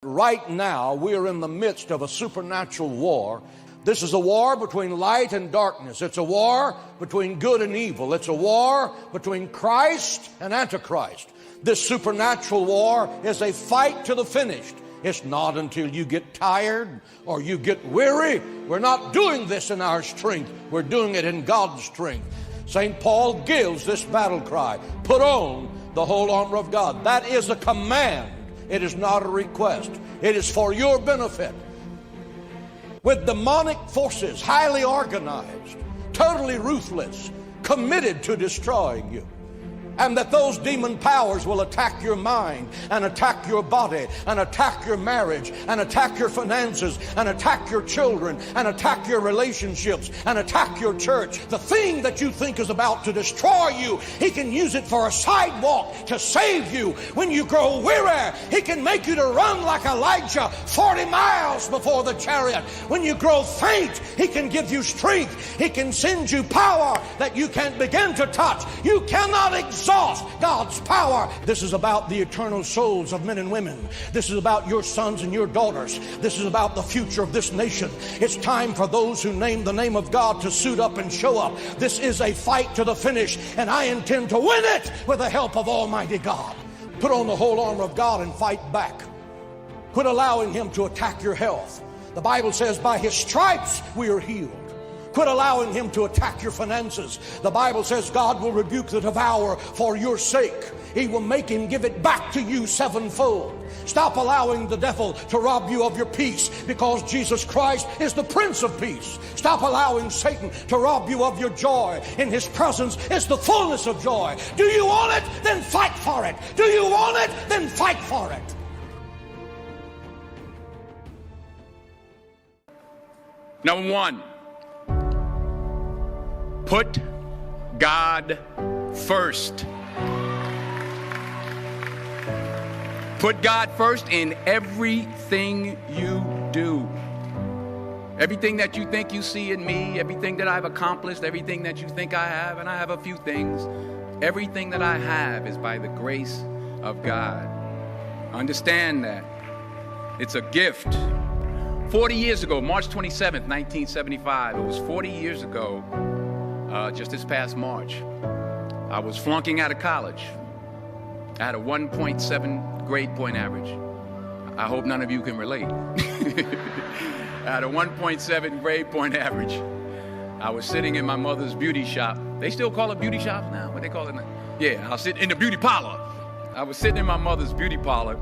Right now, we are in the midst of a supernatural war. This is a war between light and darkness. It's a war between good and evil. It's a war between Christ and Antichrist. This supernatural war is a fight to the finish. It's not until you get tired or you get weary. We're not doing this in our strength. We're doing it in God's strength. St. Paul gives this battle cry: put on the whole armor of God. That is a command. It is not a request. It is for your benefit. With demonic forces, highly organized, totally ruthless, committed to destroying you. And that those demon powers will attack your mind and attack your body and attack your marriage and attack your finances and attack your children and attack your relationships and attack your church. The thing that you think is about to destroy you, he can use it for a sidewalk to save you. When you grow weary, he can make you to run like Elijah 40 miles before the chariot. When you grow faint, he can give you strength. He can send you power that you can't begin to touch. You cannot exhaust God's power. This is about the eternal souls of men and women. This is about your sons and your daughters. This is about the future of this nation. It's time for those who name the name of God to suit up and show up. This is a fight to the finish, and I intend to win it with the help of Almighty God. Put on the whole armor of God and fight back. Quit allowing him to attack your health. The Bible says by his stripes we are healed. Quit allowing him to attack your finances. The Bible says God will rebuke the devourer for your sake. He will make him give it back to you sevenfold. Stop allowing the devil to rob you of your peace, because Jesus Christ is the Prince of Peace. Stop allowing Satan to rob you of your joy. In his presence is the fullness of joy. Do you want it? Then fight for it. Do you want it? Then fight for it. Number one, put God first. Put God first in everything you do. Everything that you think you see in me, everything that I've accomplished, everything that you think I have, and I have a few things, everything that I have is by the grace of God. Understand that. It's a gift. 40 years ago, March 27th, 1975, it was 40 years ago, just this past March, I was flunking out of college. I had a 1.7 grade point average. I hope none of you can relate. I had a 1.7 grade point average. I was sitting in my mother's beauty shop. They still call it beauty shops now? What they call it now? Yeah, I was sitting in the beauty parlor. I was sitting in my mother's beauty parlor,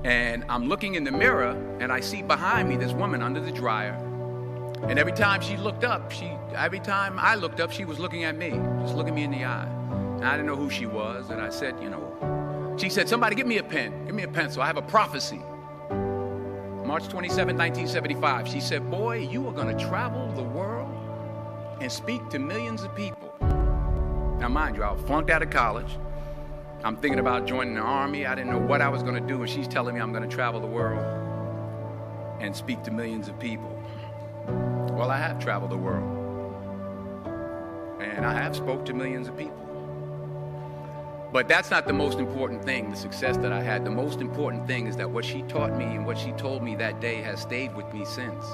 and I'm looking in the mirror, and I see behind me this woman under the dryer. And every time I looked up, she was looking at me, just looking me in the eye. And I didn't know who she was, and I said, she said, somebody give me a pen, give me a pencil, I have a prophecy. March 27, 1975, she said, boy, you are gonna travel the world and speak to millions of people. Now mind you, I flunked out of college. I'm thinking about joining the army. I didn't know what I was gonna do, and she's telling me I'm gonna travel the world and speak to millions of people. Well, I have traveled the world, and I have spoke to millions of people. But that's not the most important thing, the success that I had. The most important thing is that what she taught me and what she told me that day has stayed with me since.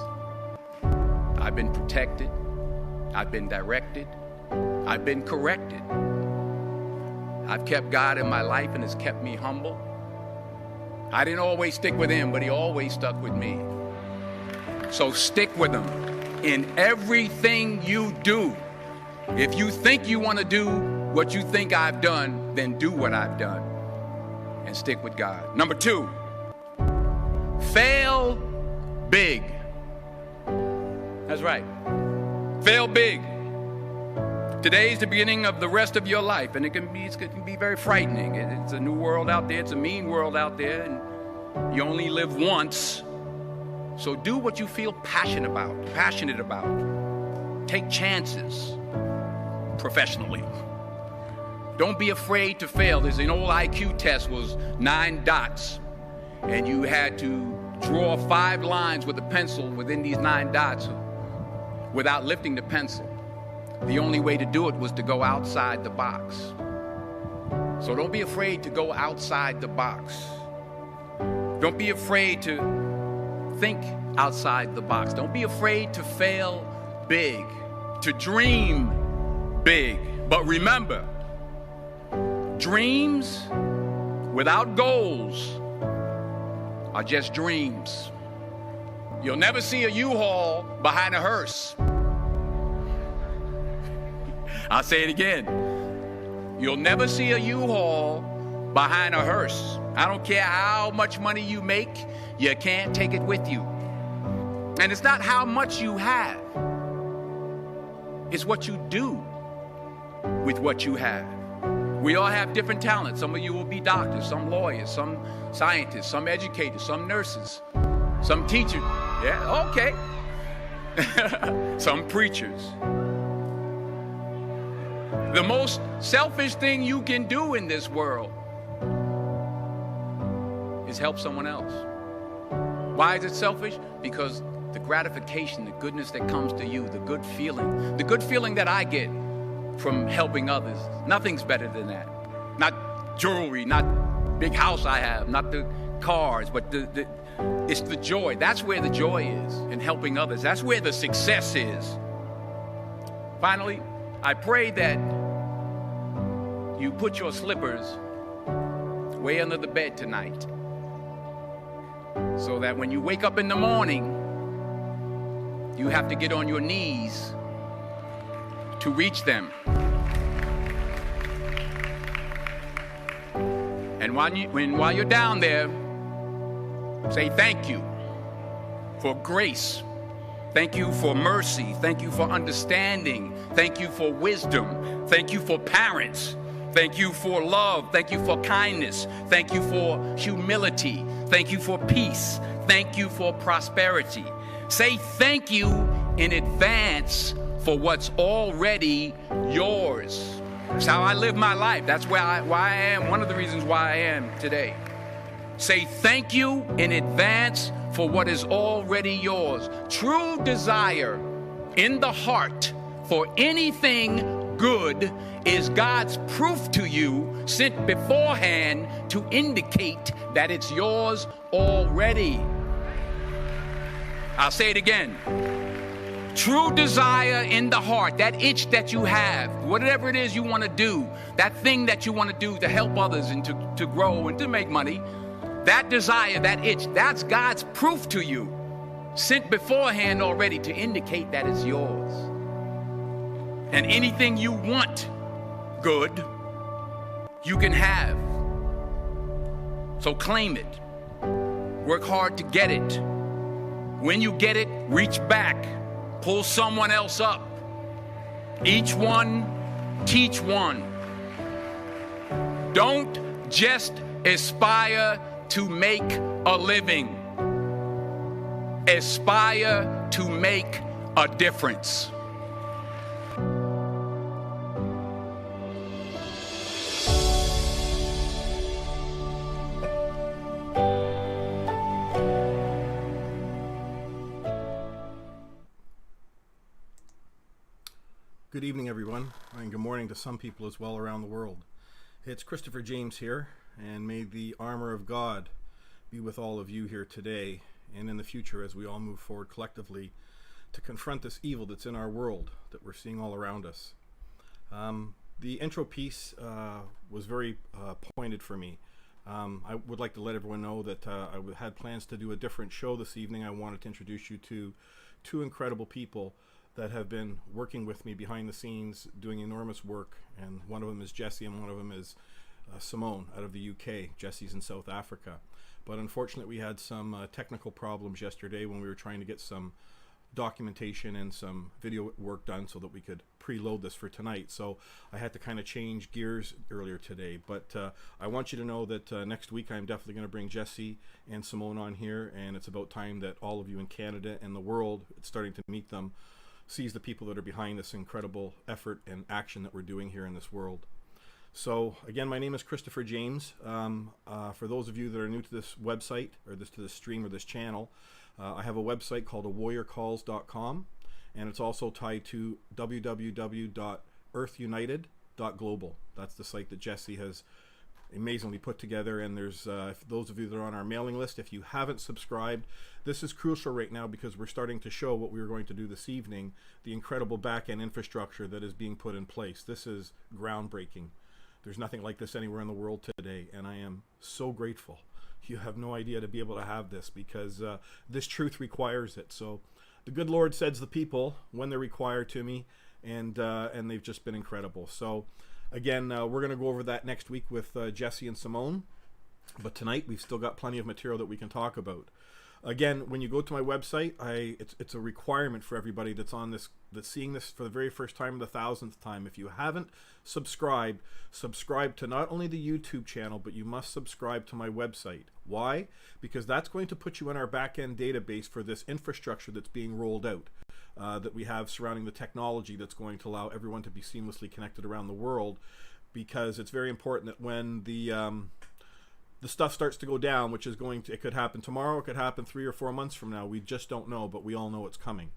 I've been protected, I've been directed, I've been corrected. I've kept God in my life, and it's kept me humble. I didn't always stick with him, but he always stuck with me. So stick with him in everything you do. If you think you want to do what you think I've done, then do what I've done and stick with God. Number two, fail big. That's right. Fail big. Today is the beginning of the rest of your life, and it can be very frightening. It's a new world out there. It's a mean world out there, and you only live once. So do what you feel passionate about. Take chances professionally. Don't be afraid to fail. There's an old IQ test, was 9 dots, and you had to draw 5 lines with a pencil within these 9 dots without lifting the pencil. The only way to do it was to go outside the box. So don't be afraid to go outside the box. Don't be afraid to think outside the box. Don't be afraid to fail big, to dream big. But remember, dreams without goals are just dreams. You'll never see a U-Haul behind a hearse. I'll say it again. You'll never see a U-Haul behind a hearse. I don't care how much money you make, you can't take it with you. And it's not how much you have. It's what you do with what you have. We all have different talents. Some of you will be doctors, some lawyers, some scientists, some educators, some nurses, some teachers. Yeah, okay. Some preachers. The most selfish thing you can do in this world is help someone else. Why is it selfish? Because the gratification, the goodness that comes to you, the good feeling that I get from helping others, nothing's better than that. Not jewelry, not big house I have, not the cars, but it's the joy. That's where the joy is, in helping others. That's where the success is. Finally, I pray that you put your slippers way under the bed tonight, so that when you wake up in the morning, you have to get on your knees to reach them. And while you're down there, say thank you for grace. Thank you for mercy. Thank you for understanding. Thank you for wisdom. Thank you for parents. Thank you for love. Thank you for kindness. Thank you for humility. Thank you for peace. Thank you for prosperity. Say thank you in advance for what's already yours. That's how I live my life. That's why I am, one of the reasons why I am today. Say thank you in advance for what is already yours. True desire in the heart for anything good is God's proof to you, sent beforehand to indicate that it's yours already. I'll say it again. True desire in the heart, that itch that you have, whatever it is you want to do, that thing that you want to do to help others and to grow and to make money, that desire, that itch, that's God's proof to you, sent beforehand already to indicate that it's yours. And anything you want good, you can have. So claim it. Work hard to get it. When you get it, reach back. Pull someone else up. Each one, teach one. Don't just aspire to make a living. Aspire to make a difference. Good evening, everyone, and good morning to some people as well around the world. It's Christopher James here, and may the armor of God be with all of you here today and in the future as we all move forward collectively to confront this evil that's in our world that we're seeing all around us. The intro piece was very pointed for me. I would like to let everyone know that I had plans to do a different show this evening. I wanted to introduce you to two incredible people that have been working with me behind the scenes, doing enormous work, and one of them is Jesse and one of them is Simone out of the UK. Jesse's in South Africa. But unfortunately we had some technical problems yesterday when we were trying to get some documentation and some video work done so that we could preload this for tonight. So I had to kind of change gears earlier today. But I want you to know that next week I'm definitely going to bring Jesse and Simone on here, and it's about time that all of you in Canada and the world, it's starting to meet them, sees the people that are behind this incredible effort and action that we're doing here in this world. So again, my name is Christopher James. For those of you that are new to this website or to this stream or this channel, I have a website called awarriorcalls.com, and it's also tied to www.earthunited.global. That's the site that Jesse has amazingly put together. And there's if those of you that are on our mailing list, if you haven't subscribed, this is crucial right now, because we're starting to show what we were going to do this evening, the incredible back-end infrastructure that is being put in place. This is groundbreaking. There's nothing like this anywhere in the world today, and I am so grateful. You have no idea to be able to have this, because this truth requires it. So the good Lord sends the people when they're required to me, and they've just been incredible. So again, we're going to go over that next week with Jesse and Simone, but tonight we've still got plenty of material that we can talk about. Again, when you go to my website, it's a requirement for everybody that's on this, that's seeing this for the very first time, the 1000th time. If you haven't subscribed, subscribe to not only the YouTube channel, but you must subscribe to my website. Why? Because that's going to put you in our back-end database for this infrastructure that's being rolled out, that we have surrounding the technology that's going to allow everyone to be seamlessly connected around the world. Because it's very important that when the stuff starts to go down, which is it could happen tomorrow, it could happen 3 or 4 months from now. We just don't know, but we all know it's coming.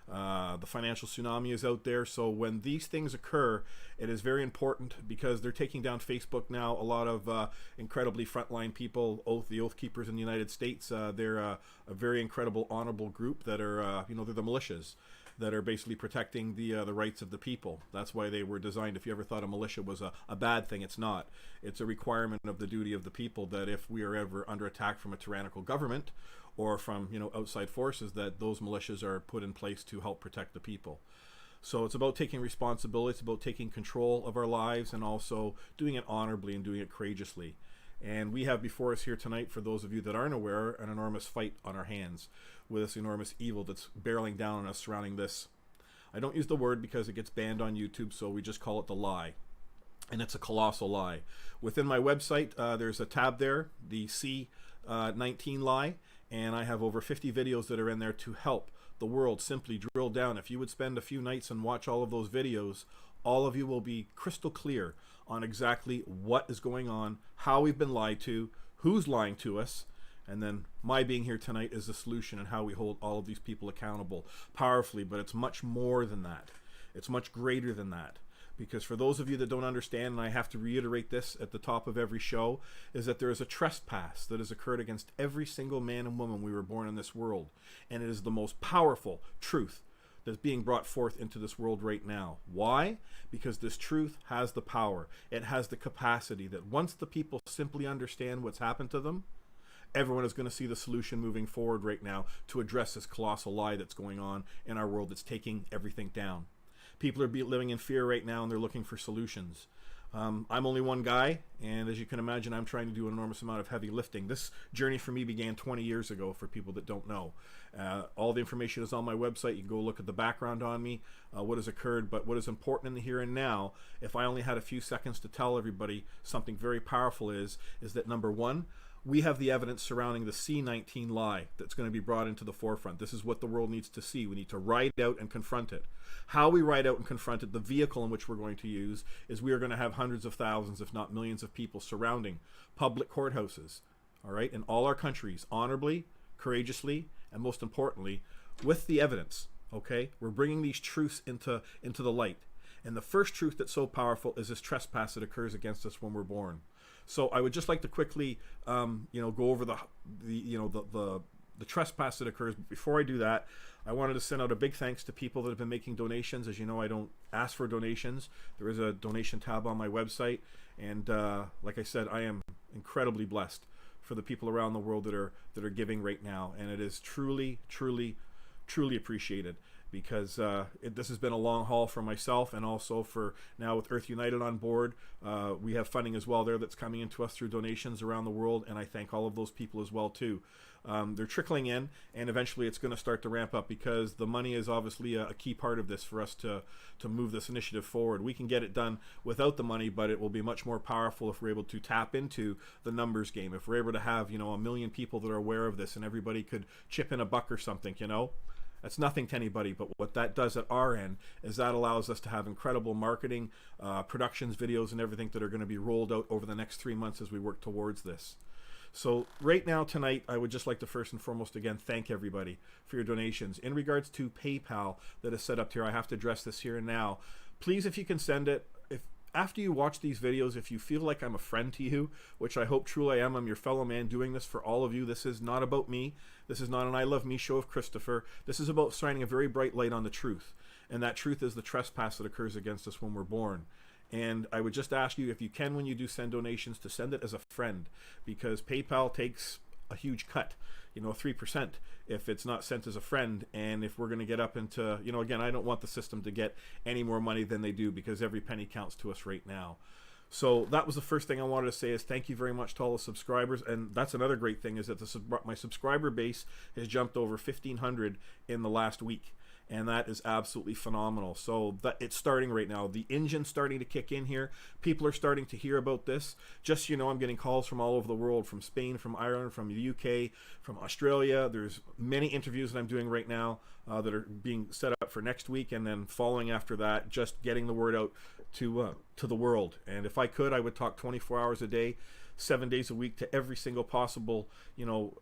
The financial tsunami is out there. So when these things occur, it is very important, because they're taking down Facebook now. A lot of incredibly frontline people, the Oath Keepers in the United States, they're a very incredible, honorable group that are, they're the militias that are basically protecting the rights of the people. That's why they were designed. If you ever thought a militia was a bad thing, it's not. It's a requirement of the duty of the people, that if we are ever under attack from a tyrannical government or from outside forces, that those militias are put in place to help protect the people. So it's about taking responsibility, it's about taking control of our lives, and also doing it honorably and doing it courageously. And we have before us here tonight, for those of you that aren't aware, an enormous fight on our hands with this enormous evil that's barreling down on us surrounding this. I don't use the word because it gets banned on YouTube, so we just call it the lie. And it's a colossal lie. Within my website, there's a tab there, the C19 lie, and I have over 50 videos that are in there to help the world simply drill down. If you would spend a few nights and watch all of those videos, all of you will be crystal clear on exactly what is going on, how we've been lied to, who's lying to us, and then my being here tonight is the solution, and how we hold all of these people accountable powerfully. But it's much more than that. It's much greater than that. Because for those of you that don't understand, and I have to reiterate this at the top of every show, is that there is a trespass that has occurred against every single man and woman we were born in this world. And it is the most powerful truth that's being brought forth into this world right now. Why? Because this truth has the power. It has the capacity that once the people simply understand what's happened to them, everyone is going to see the solution moving forward right now to address this colossal lie that's going on in our world that's taking everything down. People are living in fear right now, and they're looking for solutions. I'm only one guy, and as you can imagine, I'm trying to do an enormous amount of heavy lifting. This journey for me began 20 years ago, for people that don't know. All the information is on my website. You can go look at the background on me, what has occurred. But what is important in the here and now, if I only had a few seconds to tell everybody something very powerful, is that number one, we have the evidence surrounding the C19 lie that's going to be brought into the forefront. This is what the world needs to see. We need to ride out and confront it. How we ride out and confront it, the vehicle in which we're going to use, is we are going to have hundreds of thousands, if not millions of people surrounding public courthouses, all right, in all our countries, honorably, courageously, and most importantly, with the evidence, okay? We're bringing these truths into the light. And the first truth that's so powerful is this trespass that occurs against us when we're born. So I would just like to quickly, go over the trespass that occurs. But before I do that, I wanted to send out a big thanks to people that have been making donations. As you know, I don't ask for donations. There is a donation tab on my website, and like I said, I am incredibly blessed for the people around the world that are giving right now, and it is truly, truly, truly appreciated. Because this has been a long haul for myself, and also for now with Earth United on board. We have funding as well there that's coming into us through donations around the world, and I thank all of those people as well too. They're trickling in, and eventually it's going to start to ramp up, because the money is obviously a key part of this for us to move this initiative forward. We can get it done without the money, but it will be much more powerful if we're able to tap into the numbers game. If we're able to have 1 million people that are aware of this, and everybody could chip in a buck or something, That's nothing to anybody, but what that does at our end is that allows us to have incredible marketing, productions, videos, and everything that are going to be rolled out over the next 3 months as we work towards this. So right now, tonight, I would just like to first and foremost, again, thank everybody for your donations. In regards to PayPal that is set up here, I have to address this here and now. Please, if you can send it, after you watch these videos, if you feel like I'm a friend to you, which I hope truly I am, I'm your fellow man doing this for all of you. This is not about me. This is not an I Love Me show of Christopher. This is about shining a very bright light on the truth. And that truth is the trespass that occurs against us when we're born. And I would just ask you, if you can, when you do send donations, to send it as a friend, because PayPal takes a huge cut, 3%, if it's not sent as a friend. And if we're going to get up into, again, I don't want the system to get any more money than they do, because every penny counts to us right now. So that was the first thing I wanted to say, is thank you very much to all the subscribers. And that's another great thing, is that my subscriber base has jumped over 1,500 in the last week. And that is absolutely phenomenal. So it's starting right now. The engine's starting to kick in here. People are starting to hear about this. Just, I'm getting calls from all over the world, from Spain, from Ireland, from the UK, from Australia. There's many interviews that I'm doing right now that are being set up for next week, and then following after that, just getting the word out to the world. And if I could, I would talk 24 hours a day, 7 days a week, to every single possible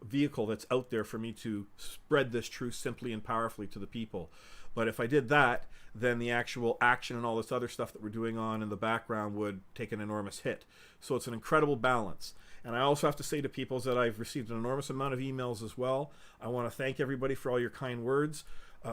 vehicle that's out there for me to spread this truth simply and powerfully to the people. But if I did that, then the actual action and all this other stuff that we're doing on in the background would take an enormous hit. So it's an incredible balance. And I also have to say to people that I've received an enormous amount of emails as well. I want to thank everybody for all your kind words.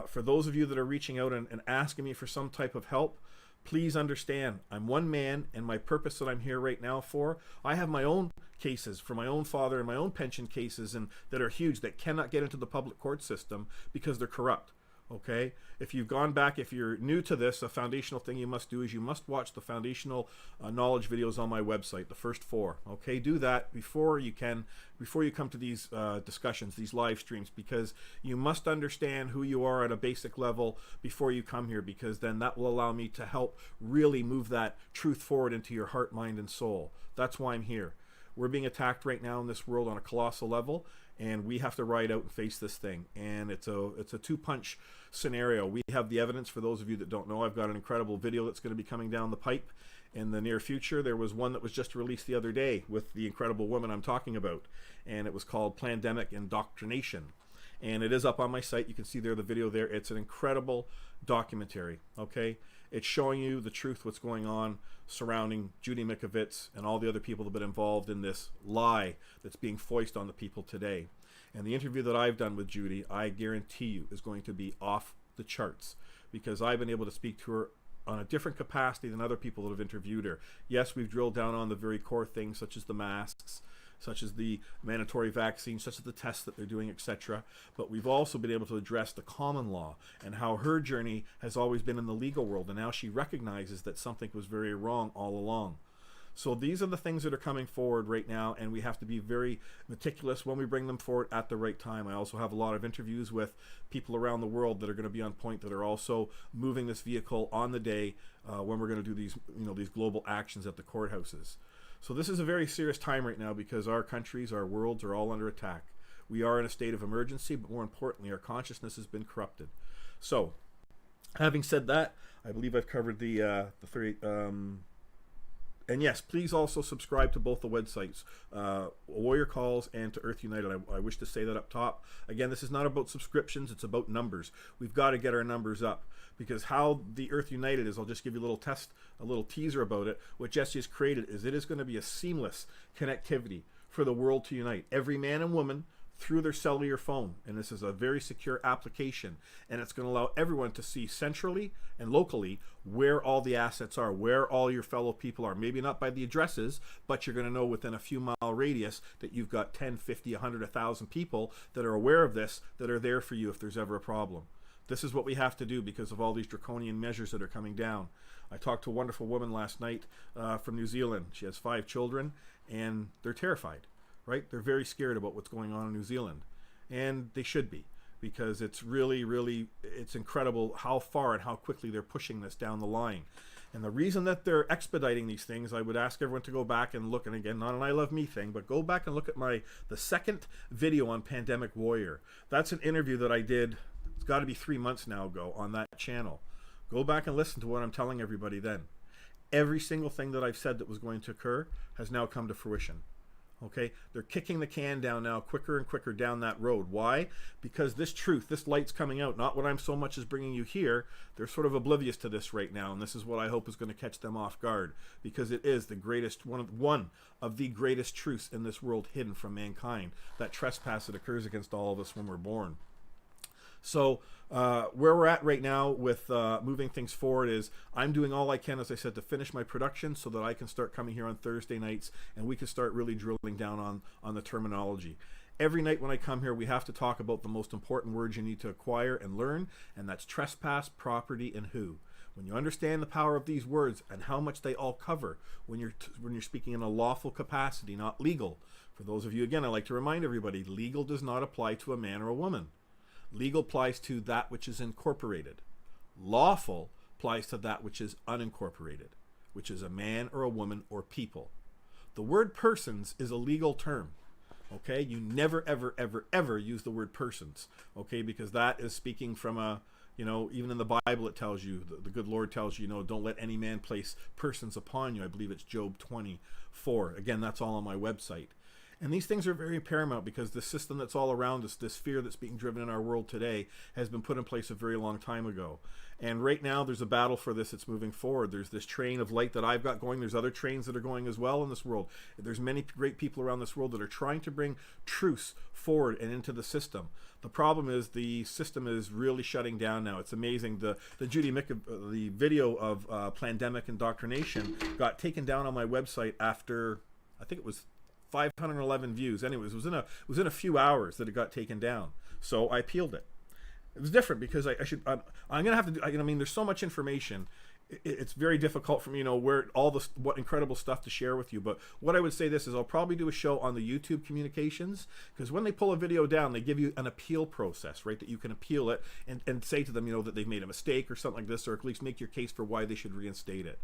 For those of you that are reaching out and asking me for some type of help, please understand, I'm one man, and my purpose that I'm here right now for, I have my own cases for my own father and my own pension cases, and that are huge, that cannot get into the public court system because they're corrupt. Okay, if you've gone back, if you're new to this, a foundational thing you must do is you must watch the foundational knowledge videos on my website, the first 4. Okay, do that before you come to these discussions, these live streams, because you must understand who you are at a basic level before you come here, because then that will allow me to help really move that truth forward into your heart, mind, and soul. That's why I'm here. We're being attacked right now in this world on a colossal level, and we have to ride out and face this thing. And it's a two-punch scenario. We have the evidence. For those of you that don't know, I've got an incredible video that's going to be coming down the pipe in the near future. There was one that was just released the other day with the incredible woman I'm talking about, and it was called Pandemic Indoctrination. And it is up on my site. You can see there the video there. It's an incredible documentary. Okay, it's showing you the truth, what's going on surrounding Judy Mikovits and all the other people that have been involved in this lie that's being foisted on the people today. And the interview that I've done with Judy, I guarantee you, is going to be off the charts, because I've been able to speak to her on a different capacity than other people that have interviewed her. Yes, we've drilled down on the very core things, such as the masks, such as the mandatory vaccines, such as the tests that they're doing, etc. But we've also been able to address the common law and how her journey has always been in the legal world, and now she recognizes that something was very wrong all along. So these are the things that are coming forward right now, and we have to be very meticulous when we bring them forward at the right time. I also have a lot of interviews with people around the world that are going to be on point, that are also moving this vehicle on the day when we're going to do these, these global actions at the courthouses. So this is a very serious time right now, because our countries, our worlds are all under attack. We are in a state of emergency, but more importantly, our consciousness has been corrupted. So, having said that, I believe I've covered the three. And yes, please also subscribe to both the websites, Warrior Calls and to Earth United. I wish to say that up top. Again, this is not about subscriptions, it's about numbers. We've got to get our numbers up, because how the Earth United is, I'll just give you a little teaser about it. What Jesse has created is it is going to be a seamless connectivity for the world to unite. Every man and woman through their cellular phone, and this is a very secure application, and it's going to allow everyone to see centrally and locally where all the assets are, where all your fellow people are. Maybe not by the addresses, but you're going to know within a few mile radius that you've got 10, 50, 100, 1,000 people that are aware of this, that are there for you if there's ever a problem. This is what we have to do because of all these draconian measures that are coming down. I talked to a wonderful woman last night from New Zealand. She has 5 children, and they're terrified. Right? They're very scared about what's going on in New Zealand, and they should be, because it's really, really, it's incredible how far and how quickly they're pushing this down the line. And the reason that they're expediting these things, I would ask everyone to go back and look, and again, not an I Love Me thing, but go back and look at the second video on Pandemic Warrior. That's an interview that I did, it's got to be 3 months now ago, on that channel. Go back and listen to what I'm telling everybody then. Every single thing that I've said that was going to occur has now come to fruition. Okay, they're kicking the can down now, quicker and quicker down that road. Why? Because this truth, this light's coming out, not what I'm so much as bringing you here. They're sort of oblivious to this right now, and this is what I hope is going to catch them off guard, because it is the greatest, one of the greatest truths in this world hidden from mankind, that trespass that occurs against all of us when we're born. So where we're at right now with moving things forward is I'm doing all I can, as I said, to finish my production so that I can start coming here on Thursday nights and we can start really drilling down on the terminology. Every night when I come here, we have to talk about the most important words you need to acquire and learn, and that's trespass, property, and who. When you understand the power of these words and how much they all cover when you're speaking in a lawful capacity, not legal. For those of you, again, I like to remind everybody, legal does not apply to a man or a woman. Legal applies to that which is incorporated. Lawful applies to that which is unincorporated, which is a man or a woman or people. The word persons is a legal term. Okay, you never, ever, ever, ever use the word persons. Okay, because that is speaking from a, even in the Bible it tells you, the good Lord tells you, don't let any man place persons upon you. I believe it's Job 24. Again, that's all on my website. And these things are very paramount because the system that's all around us, this fear that's being driven in our world today, has been put in place a very long time ago. And right now there's a battle for this that's moving forward. There's this train of light that I've got going. There's other trains that are going as well in this world. There's many great people around this world that are trying to bring truths forward and into the system. The problem is the system is really shutting down now. It's amazing. The video of Pandemic Indoctrination got taken down on my website after, I think it was 511 views. Anyways, it was in a few hours that it got taken down. So I appealed it. It was different because I'm gonna have to do. There's so much information. It's very difficult for me, what incredible stuff to share with you. But what I would say this is, I'll probably do a show on the YouTube communications, because when they pull a video down, they give you an appeal process, right? That you can appeal it and say to them, that they've made a mistake or something like this, or at least make your case for why they should reinstate it.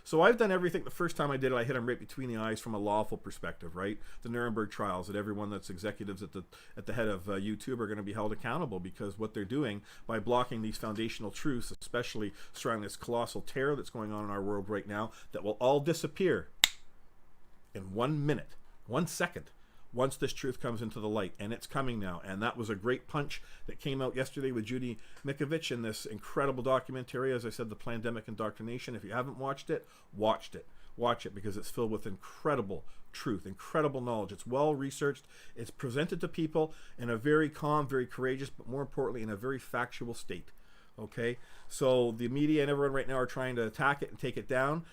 So I've done everything. The first time I did it, I hit them right between the eyes from a lawful perspective, right? The Nuremberg trials, that everyone that's executives at the head of YouTube are going to be held accountable, because what they're doing by blocking these foundational truths, especially surrounding this colossal terror that's going on in our world right now, that will all disappear in 1 minute, 1 second, once this truth comes into the light. And it's coming now. And that was a great punch that came out yesterday with Judy Mikovits in this incredible documentary, as I said, The Pandemic Indoctrination. If you haven't watched it, watch it, because it's filled with incredible truth, incredible knowledge. It's well researched. It's presented to people in a very calm, very courageous, but more importantly, in a very factual state. Okay, so the media and everyone right now are trying to attack it and take it down.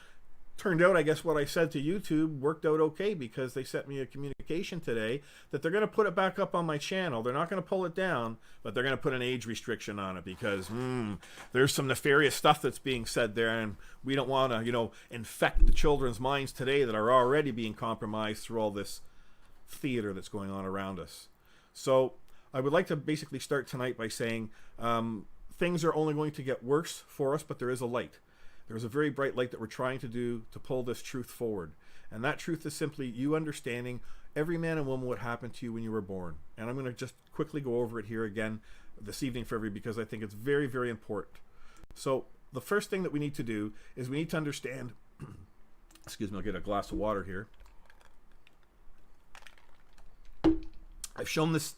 Turned out, I guess what I said to YouTube worked out okay, because they sent me a communication today that they're going to put it back up on my channel. They're not going to pull it down, but they're going to put an age restriction on it, because there's some nefarious stuff that's being said there, and we don't want to, infect the children's minds today that are already being compromised through all this theater that's going on around us. So I would like to basically start tonight by saying things are only going to get worse for us, but there is a light. There's a very bright light that we're trying to do to pull this truth forward. And that truth is simply you understanding every man and woman what happened to you when you were born. And I'm going to just quickly go over it here again this evening for everybody, because I think it's very, very important. So the first thing that we need to do is we need to understand, excuse me, I'll get a glass of water here. I've shown this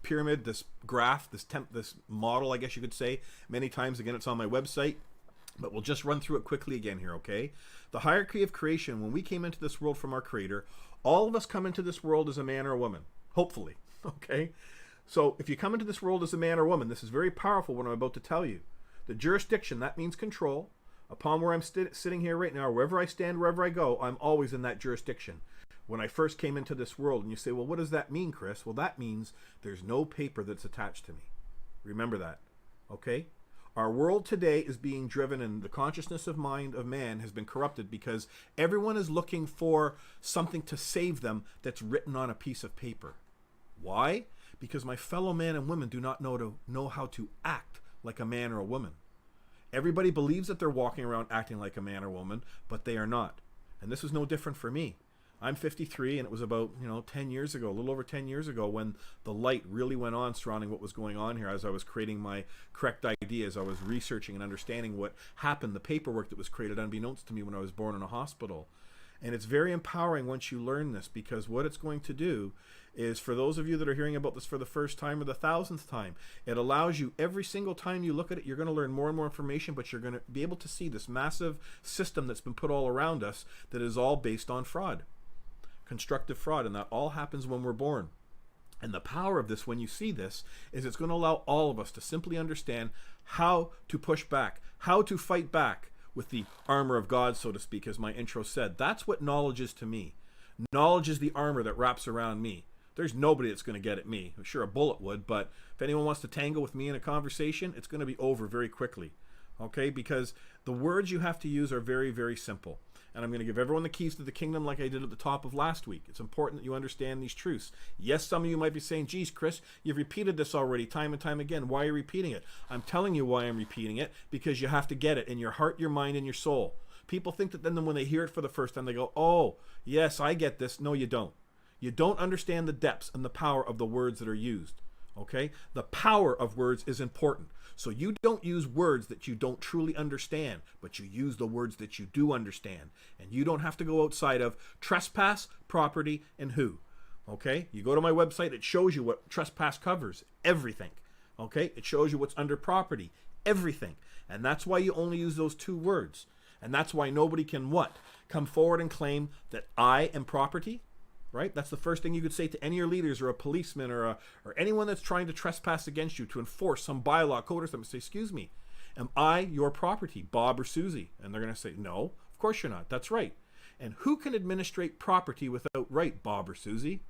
pyramid, this graph, this model, I guess you could say, many times. Again, it's on my website, but we'll just run through it quickly again here, okay? The hierarchy of creation, when we came into this world from our Creator, all of us come into this world as a man or a woman, hopefully, okay? So if you come into this world as a man or woman, this is very powerful, what I'm about to tell you. The jurisdiction, that means control. Upon where I'm sitting here right now, wherever I stand, wherever I go, I'm always in that jurisdiction. When I first came into this world, and you say, well, what does that mean, Chris? Well, that means there's no paper that's attached to me. Remember that, okay? Our world today is being driven, and the consciousness of mind of man has been corrupted, because everyone is looking for something to save them that's written on a piece of paper. Why? Because my fellow men and women do not know how to act like a man or a woman. Everybody believes that they're walking around acting like a man or woman, but they are not. And this is no different for me. I'm 53, and it was about 10 years ago, a little over 10 years ago, when the light really went on surrounding what was going on here. As I was creating my correct ideas, I was researching and understanding what happened, the paperwork that was created unbeknownst to me when I was born in a hospital. And it's very empowering once you learn this, because what it's going to do is, for those of you that are hearing about this for the first time or the 1,000th time, it allows you, every single time you look at it, you're going to learn more and more information, but you're going to be able to see this massive system that's been put all around us that is all based on fraud, constructive fraud, and that all happens when we're born. And the power of this, when you see this, is it's going to allow all of us to simply understand how to push back, how to fight back with the armor of God, so to speak, as my intro said. That's what knowledge is to me. Knowledge is the armor that wraps around me. There's nobody that's going to get at me. I'm sure a bullet would, but if anyone wants to tangle with me in a conversation, it's going to be over very quickly. Okay? Because the words you have to use are very, very simple. And I'm going to give everyone the keys to the kingdom like I did at the top of last week. It's important that you understand these truths. Yes, some of you might be saying, geez, Chris, you've repeated this already time and time again. Why are you repeating it? I'm telling you why I'm repeating it, because you have to get it in your heart, your mind, and your soul. People think that then when they hear it for the first time, they go, oh, yes, I get this. No, you don't. You don't understand the depths and the power of the words that are used. Okay? The power of words is important. So you don't use words that you don't truly understand, but you use the words that you do understand. And you don't have to go outside of trespass, property, and who. Okay? You go to my website, it shows you what trespass covers. Everything. Okay? It shows you what's under property. Everything. And that's why you only use those two words. And that's why nobody can what? Come forward and claim that I am property. Right? That's the first thing you could say to any of your leaders or a policeman or anyone that's trying to trespass against you, to enforce some bylaw, code or something. Say, excuse me, am I your property, Bob or Susie? And they're going to say, no, of course you're not. That's right. And who can administrate property without right, Bob or Susie?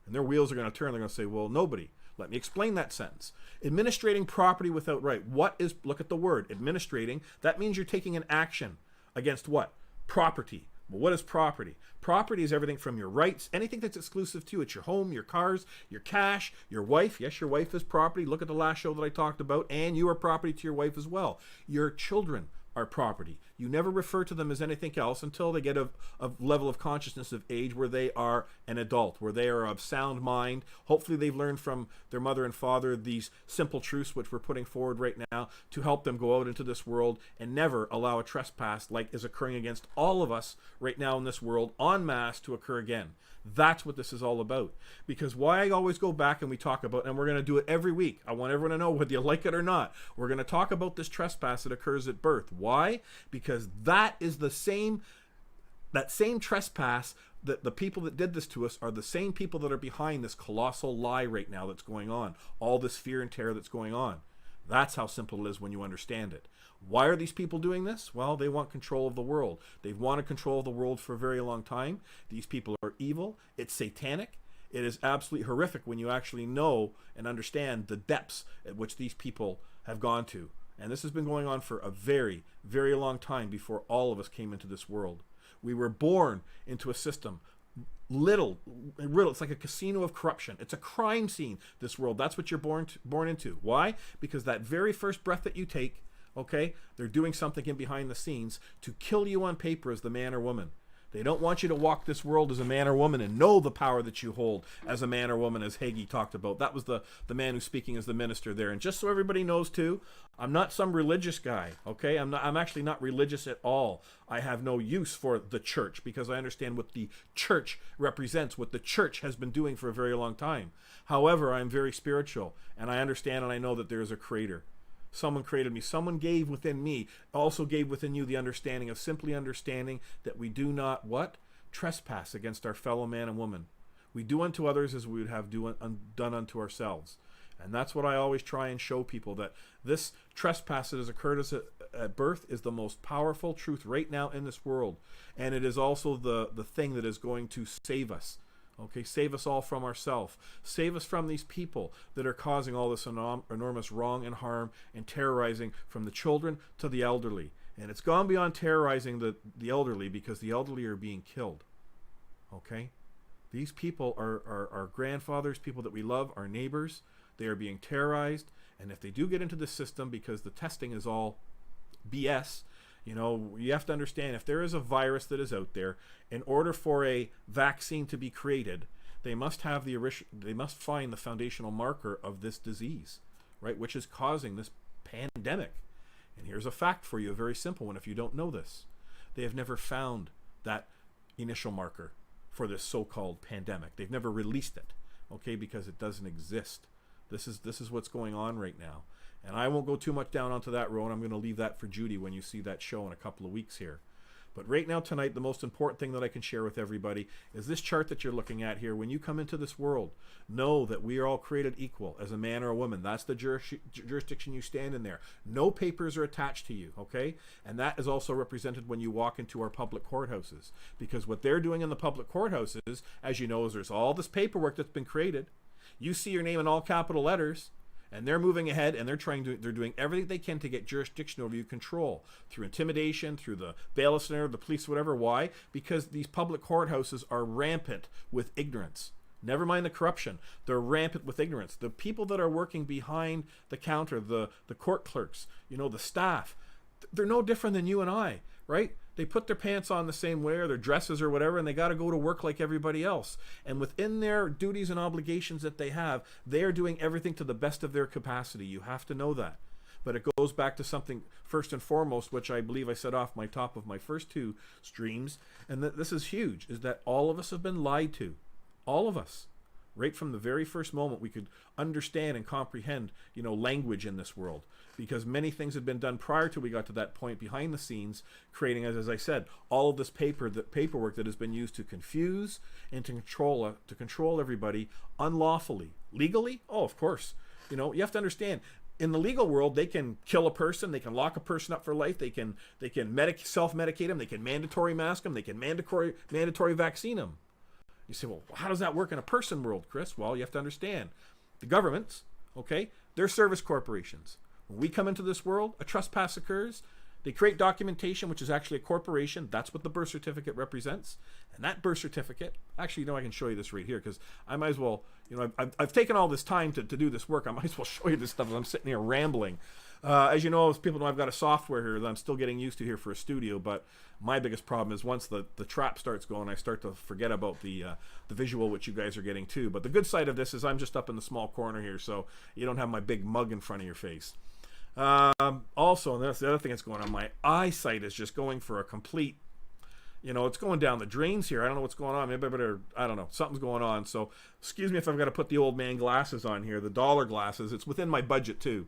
And their wheels are going to turn. They're going to say, well, nobody. Let me explain that sentence. Administrating property without right. What is, look at the word, administrating. That means you're taking an action against what? Property. Well, what is property? Property is everything from your rights, anything that's exclusive to you. It's your home, your cars, your cash, your wife. Yes, your wife is property. Look at the last show that I talked about. And you are property to your wife as well. Your children are property. You never refer to them as anything else until they get a level of consciousness of age where they are an adult, where they are of sound mind. Hopefully they've learned from their mother and father these simple truths which we're putting forward right now to help them go out into this world and never allow a trespass like is occurring against all of us right now in this world en masse to occur again. That's what this is all about. Because why I always go back and we talk about, and we're going to do it every week. I want everyone to know, whether you like it or not, we're going to talk about this trespass that occurs at birth. Why? Because that is that same trespass, that the people that did this to us are the same people that are behind this colossal lie right now that's going on. All this fear and terror that's going on. That's how simple it is when you understand it. Why are these people doing this? Well, they want control of the world. They've wanted control of the world for a very long time. These people are evil. It's satanic. It is absolutely horrific when you actually know and understand the depths at which these people have gone to. And this has been going on for a very, very long time before all of us came into this world. We were born into a system. It's like a casino of corruption. It's a crime scene, this world. That's what you're born into. Why? Because that very first breath that you take, okay, they're doing something in behind the scenes to kill you on paper as the man or woman. They don't want you to walk this world as a man or woman and know the power that you hold as a man or woman, as Hagee talked about. That was the man who's speaking as the minister there. And just so everybody knows too, I'm not some religious guy, okay? I'm actually not religious at all. I have no use for the church because I understand what the church represents, what the church has been doing for a very long time. However, I'm very spiritual, and I understand and I know that there is a creator. Someone created me. Someone gave within me, also gave within you the understanding of simply understanding that we do not, what? Trespass against our fellow man and woman. We do unto others as we would have done unto ourselves. And that's what I always try and show people, that this trespass that has occurred at birth is the most powerful truth right now in this world. And it is also the thing that is going to save us. Okay, save us all from ourselves. Save us from these people that are causing all this enormous wrong and harm and terrorizing from the children to the elderly. And it's gone beyond terrorizing the elderly, because the elderly are being killed. Okay? These people are our grandfathers, people that we love, our neighbors. They are being terrorized. And if they do get into the system, because the testing is all BS, you know, you have to understand, if there is a virus that is out there, in order for a vaccine to be created, they must find the foundational marker of this disease, right, which is causing this pandemic. And here's a fact for you, a very simple one if you don't know this. They have never found that initial marker for this so-called pandemic. They've never released it, okay, because it doesn't exist. This is what's going on right now. And I won't go too much down onto that road. I'm going to leave that for Judy when you see that show in a couple of weeks here. But right now, tonight, the most important thing that I can share with everybody is this chart that you're looking at here. When you come into this world, know that we are all created equal as a man or a woman. That's the jurisdiction you stand in there. No papers are attached to you, okay? And that is also represented when you walk into our public courthouses. Because what they're doing in the public courthouses, as you know, is there's all this paperwork that's been created. You see your name in all capital letters. And they're moving ahead, and they're doing everything they can to get jurisdiction over you, control through intimidation, through the bailiffs, the police, whatever. Why? Because these public courthouses are rampant with ignorance. Never mind the corruption; they're rampant with ignorance. The people that are working behind the counter, the court clerks, the staff, they're no different than you and I, right? They put their pants on the same way, or their dresses or whatever, and they got to go to work like everybody else. And within their duties and obligations that they have, they are doing everything to the best of their capacity. You have to know that. But it goes back to something first and foremost, which I believe I said off my top of my first two streams, and this is huge, is that all of us have been lied to. All of us. Right from the very first moment we could understand and comprehend, language in this world. Because many things had been done prior to we got to that point behind the scenes, creating, as I said, all of this paperwork that has been used to confuse and to control everybody unlawfully. Legally? Oh, of course. You have to understand, in the legal world, they can kill a person, they can lock a person up for life, they can self-medicate them, they can mandatory mask them, they can mandatory vaccine them. You say, well, how does that work in a person world, Chris? Well, you have to understand. The governments, okay, they're service corporations. When we come into this world, a trespass occurs. They create documentation, which is actually a corporation. That's what the birth certificate represents. And that birth certificate, actually, I can show you this right here, because I might as well, I've taken all this time to do this work. I might as well show you this stuff as I'm sitting here rambling. As you know, as people know, I've got a software here that I'm still getting used to here for a studio, but my biggest problem is once the trap starts going, I start to forget about the visual, which you guys are getting too. But the good side of this is I'm just up in the small corner here, so you don't have my big mug in front of your face. Also, and that's the other thing that's going on, my eyesight is just going for a complete, it's going down the drains here. I don't know what's going on. Maybe I better, I don't know, something's going on. So excuse me if I've got to put the old man glasses on here, the dollar glasses. It's within my budget too.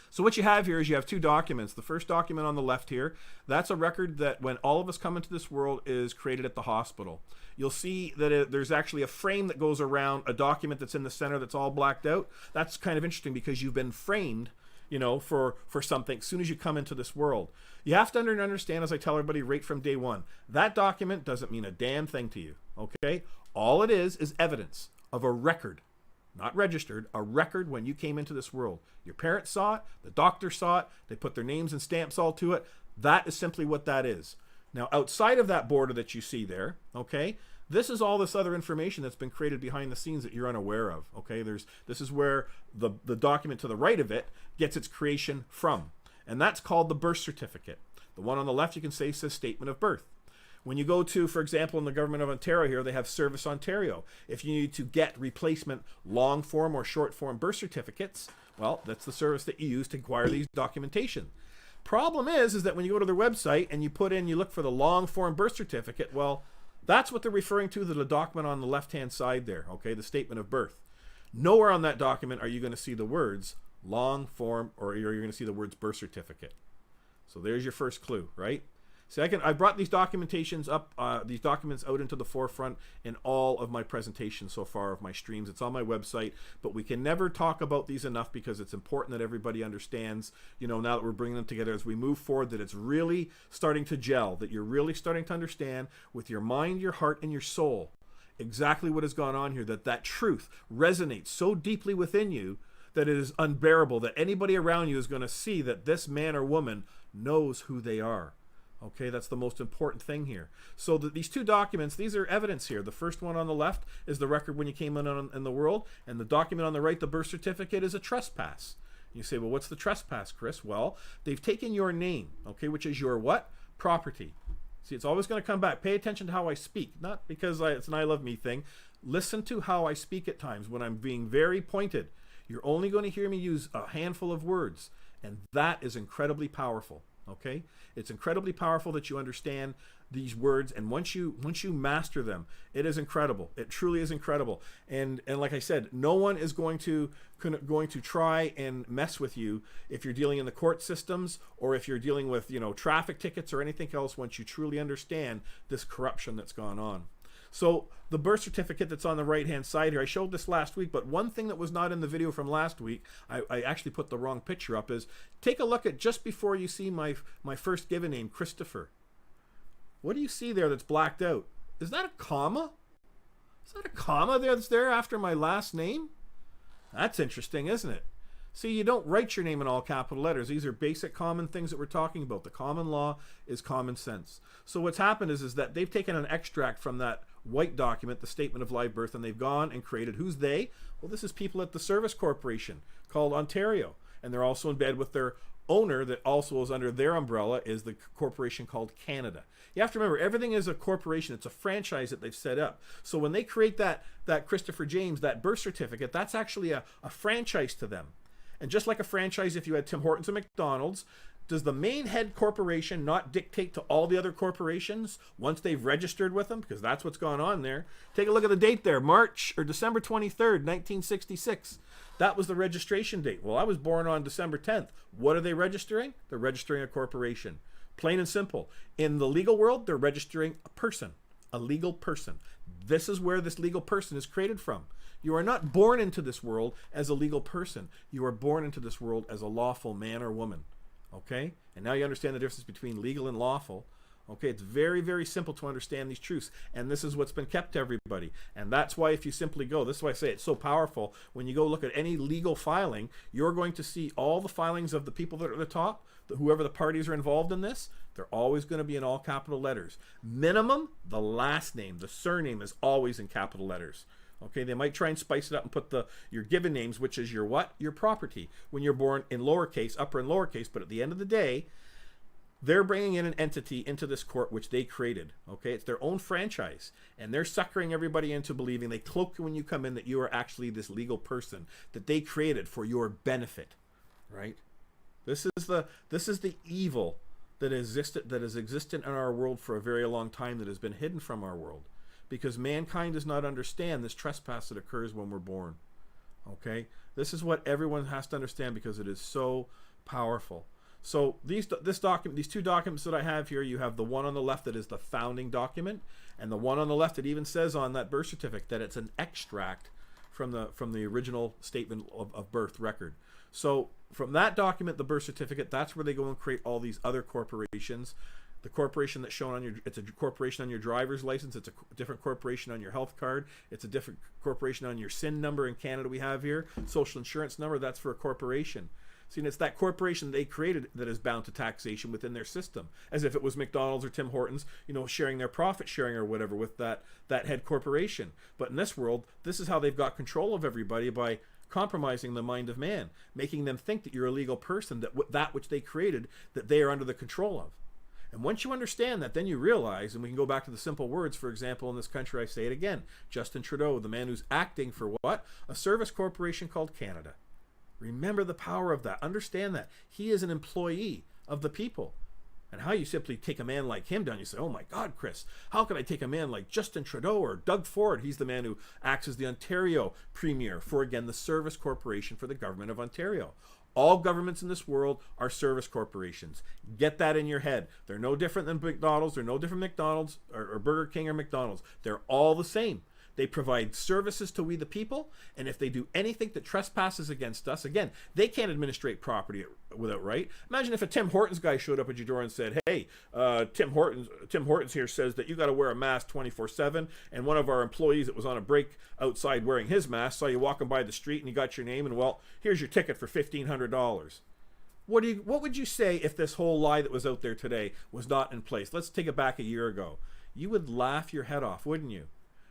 So what you have here is you have two documents. The first document on the left here, that's a record that when all of us come into this world is created at the hospital. You'll see that there's actually a frame that goes around a document that's in the center that's all blacked out. That's kind of interesting because you've been framed, for something as soon as you come into this world. You have to understand, as I tell everybody right from day one, that document doesn't mean a damn thing to you, okay? All it is evidence of a record. Not registered, a record when you came into this world. Your parents saw it, the doctor saw it, they put their names and stamps all to it. That is simply what that is. Now, outside of that border that you see there, okay, this is all this other information that's been created behind the scenes that you're unaware of, okay? This is where the document to the right of it gets its creation from, and that's called the birth certificate. The one on the left, you can say, says statement of birth. When you go to, for example, in the government of Ontario here, they have Service Ontario. If you need to get replacement long form or short form birth certificates, well, that's the service that you use to acquire these documentation. Problem is that when you go to their website and you look for the long form birth certificate, well, that's what they're referring to, the document on the left-hand side there, okay, the statement of birth. Nowhere on that document are you going to see the words long form, or you're going to see the words birth certificate. So there's your first clue, right? Second, I brought these documents out into the forefront in all of my presentations so far of my streams. It's on my website, but we can never talk about these enough because it's important that everybody understands, now that we're bringing them together as we move forward, that it's really starting to gel, that you're really starting to understand with your mind, your heart, and your soul exactly what has gone on here, that truth resonates so deeply within you that it is unbearable, that anybody around you is going to see that this man or woman knows who they are. Okay, that's the most important thing here. So these two documents, these are evidence here. The first one on the left is the record when you came in the world, and the document on the right, the birth certificate, is a trespass. You say, well, what's the trespass, Chris? Well, they've taken your name, okay, which is your what? Property. See, it's always going to come back. Pay attention to how I speak, not because it's an I love me thing. Listen to how I speak at times when I'm being very pointed. You're only going to hear me use a handful of words, and that is incredibly powerful. Okay? It's incredibly powerful that you understand these words, and once you master them, it is incredible. It truly is incredible. And like I said, no one is going to try and mess with you if you're dealing in the court systems, or if you're dealing with, traffic tickets or anything else, once you truly understand this corruption that's gone on. So the birth certificate that's on the right hand side here, I showed this last week, but one thing that was not in the video from last week, I actually put the wrong picture up, is take a look at just before you see my first given name, Christopher. What do you see there that's blacked out? Is that a comma? Is that a comma that's there after my last name? That's interesting, isn't it? See, you don't write your name in all capital letters. These are basic common things that we're talking about. The common law is common sense. So what's happened is that they've taken an extract from that white document, the Statement of Live Birth, and they've gone and created, who's they? Well, this is people at the Service Corporation called Ontario. And they're also in bed with their owner that also is under their umbrella, is the corporation called Canada. You have to remember, everything is a corporation. It's a franchise that they've set up. So when they create that Christopher James, that birth certificate, that's actually a franchise to them. And just like a franchise, if you had Tim Hortons and McDonald's, does the main head corporation not dictate to all the other corporations once they've registered with them? Because that's what's gone on there. Take a look at the date there, December 23rd, 1966. That was the registration date. Well, I was born on December 10th. What are they registering? They're registering a corporation. Plain and simple. In the legal world, they're registering a person, a legal person. This is where this legal person is created from. You are not born into this world as a legal person. You are born into this world as a lawful man or woman. Okay? And now you understand the difference between legal and lawful. Okay, it's very, very simple to understand these truths. And this is what's been kept to everybody. And that's why if you simply go, this is why I say it's so powerful, when you go look at any legal filing, you're going to see all the filings of the people that are at the top, whoever the parties are involved in this, they're always going to be in all capital letters. Minimum, the last name, the surname is always in capital letters. Okay, they might try and spice it up and put your given names, which is your what? Your property. When you're born in lowercase, upper and lowercase, but at the end of the day, they're bringing in an entity into this court which they created. Okay, it's their own franchise, and they're suckering everybody into believing, they cloak you when you come in, that you are actually this legal person that they created for your benefit, right? This is the evil that has existed in our world for a very long time, that has been hidden from our world, because mankind does not understand this trespass that occurs when we're born. Okay, this is what everyone has to understand, because it is so powerful. So these two documents that I have here, you have the one on the left that is the founding document, and the one on the left, it even says on that birth certificate that it's an extract from the original statement of birth record. So from that document, the birth certificate, that's where they go and create all these other corporations. The corporation that's shown on it's a corporation on your driver's license. It's a different corporation on your health card. It's a different corporation on your SIN number in Canada we have here. Social insurance number, that's for a corporation. See, and it's that corporation they created that is bound to taxation within their system, as if it was McDonald's or Tim Hortons, sharing their profit sharing or whatever with that head corporation. But in this world, this is how they've got control of everybody, by compromising the mind of man, making them think that you're a legal person, that which they created, that they are under the control of. And once you understand that, then you realize, and we can go back to the simple words, for example, in this country, I say it again, Justin Trudeau, the man who's acting for what? A service corporation called Canada. Remember the power of that. Understand that. He is an employee of the people. And how you simply take a man like him down, you say, oh my God, Chris, how could I take a man like Justin Trudeau or Doug Ford? He's the man who acts as the Ontario Premier for, again, the Service Corporation for the Government of Ontario. All governments in this world are service corporations. Get that in your head. They're no different than McDonald's. They're no different McDonald's or Burger King or McDonald's. They're all the same. They provide services to we the people, and if they do anything that trespasses against us, again, they can't administrate property without right. Imagine if a Tim Hortons guy showed up at your door and said, hey, Tim Hortons here says that you got to wear a mask 24/7, and one of our employees that was on a break outside wearing his mask saw you walking by the street and he got your name, and well, here's your ticket for $1,500. What would you say if this whole lie that was out there today was not in place? Let's take it back a year ago. You would laugh your head off, wouldn't you?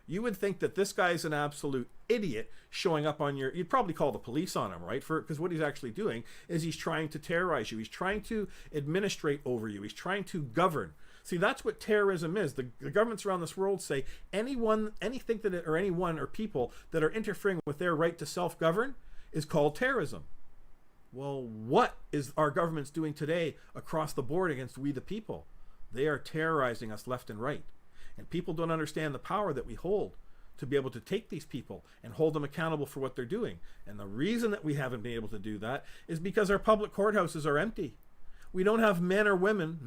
You would think that this guy's an absolute idiot showing up on you'd probably call the police on him, right? Because what he's actually doing is he's trying to terrorize you. He's trying to administrate over you. He's trying to govern. See, that's what terrorism is. The governments around this world say anyone or people that are interfering with their right to self-govern is called terrorism. Well, what is our governments doing today across the board against we the people? They are terrorizing us left and right. And people don't understand the power that we hold to be able to take these people and hold them accountable for what they're doing. And the reason that we haven't been able to do that is because our public courthouses are empty. We don't have man or woman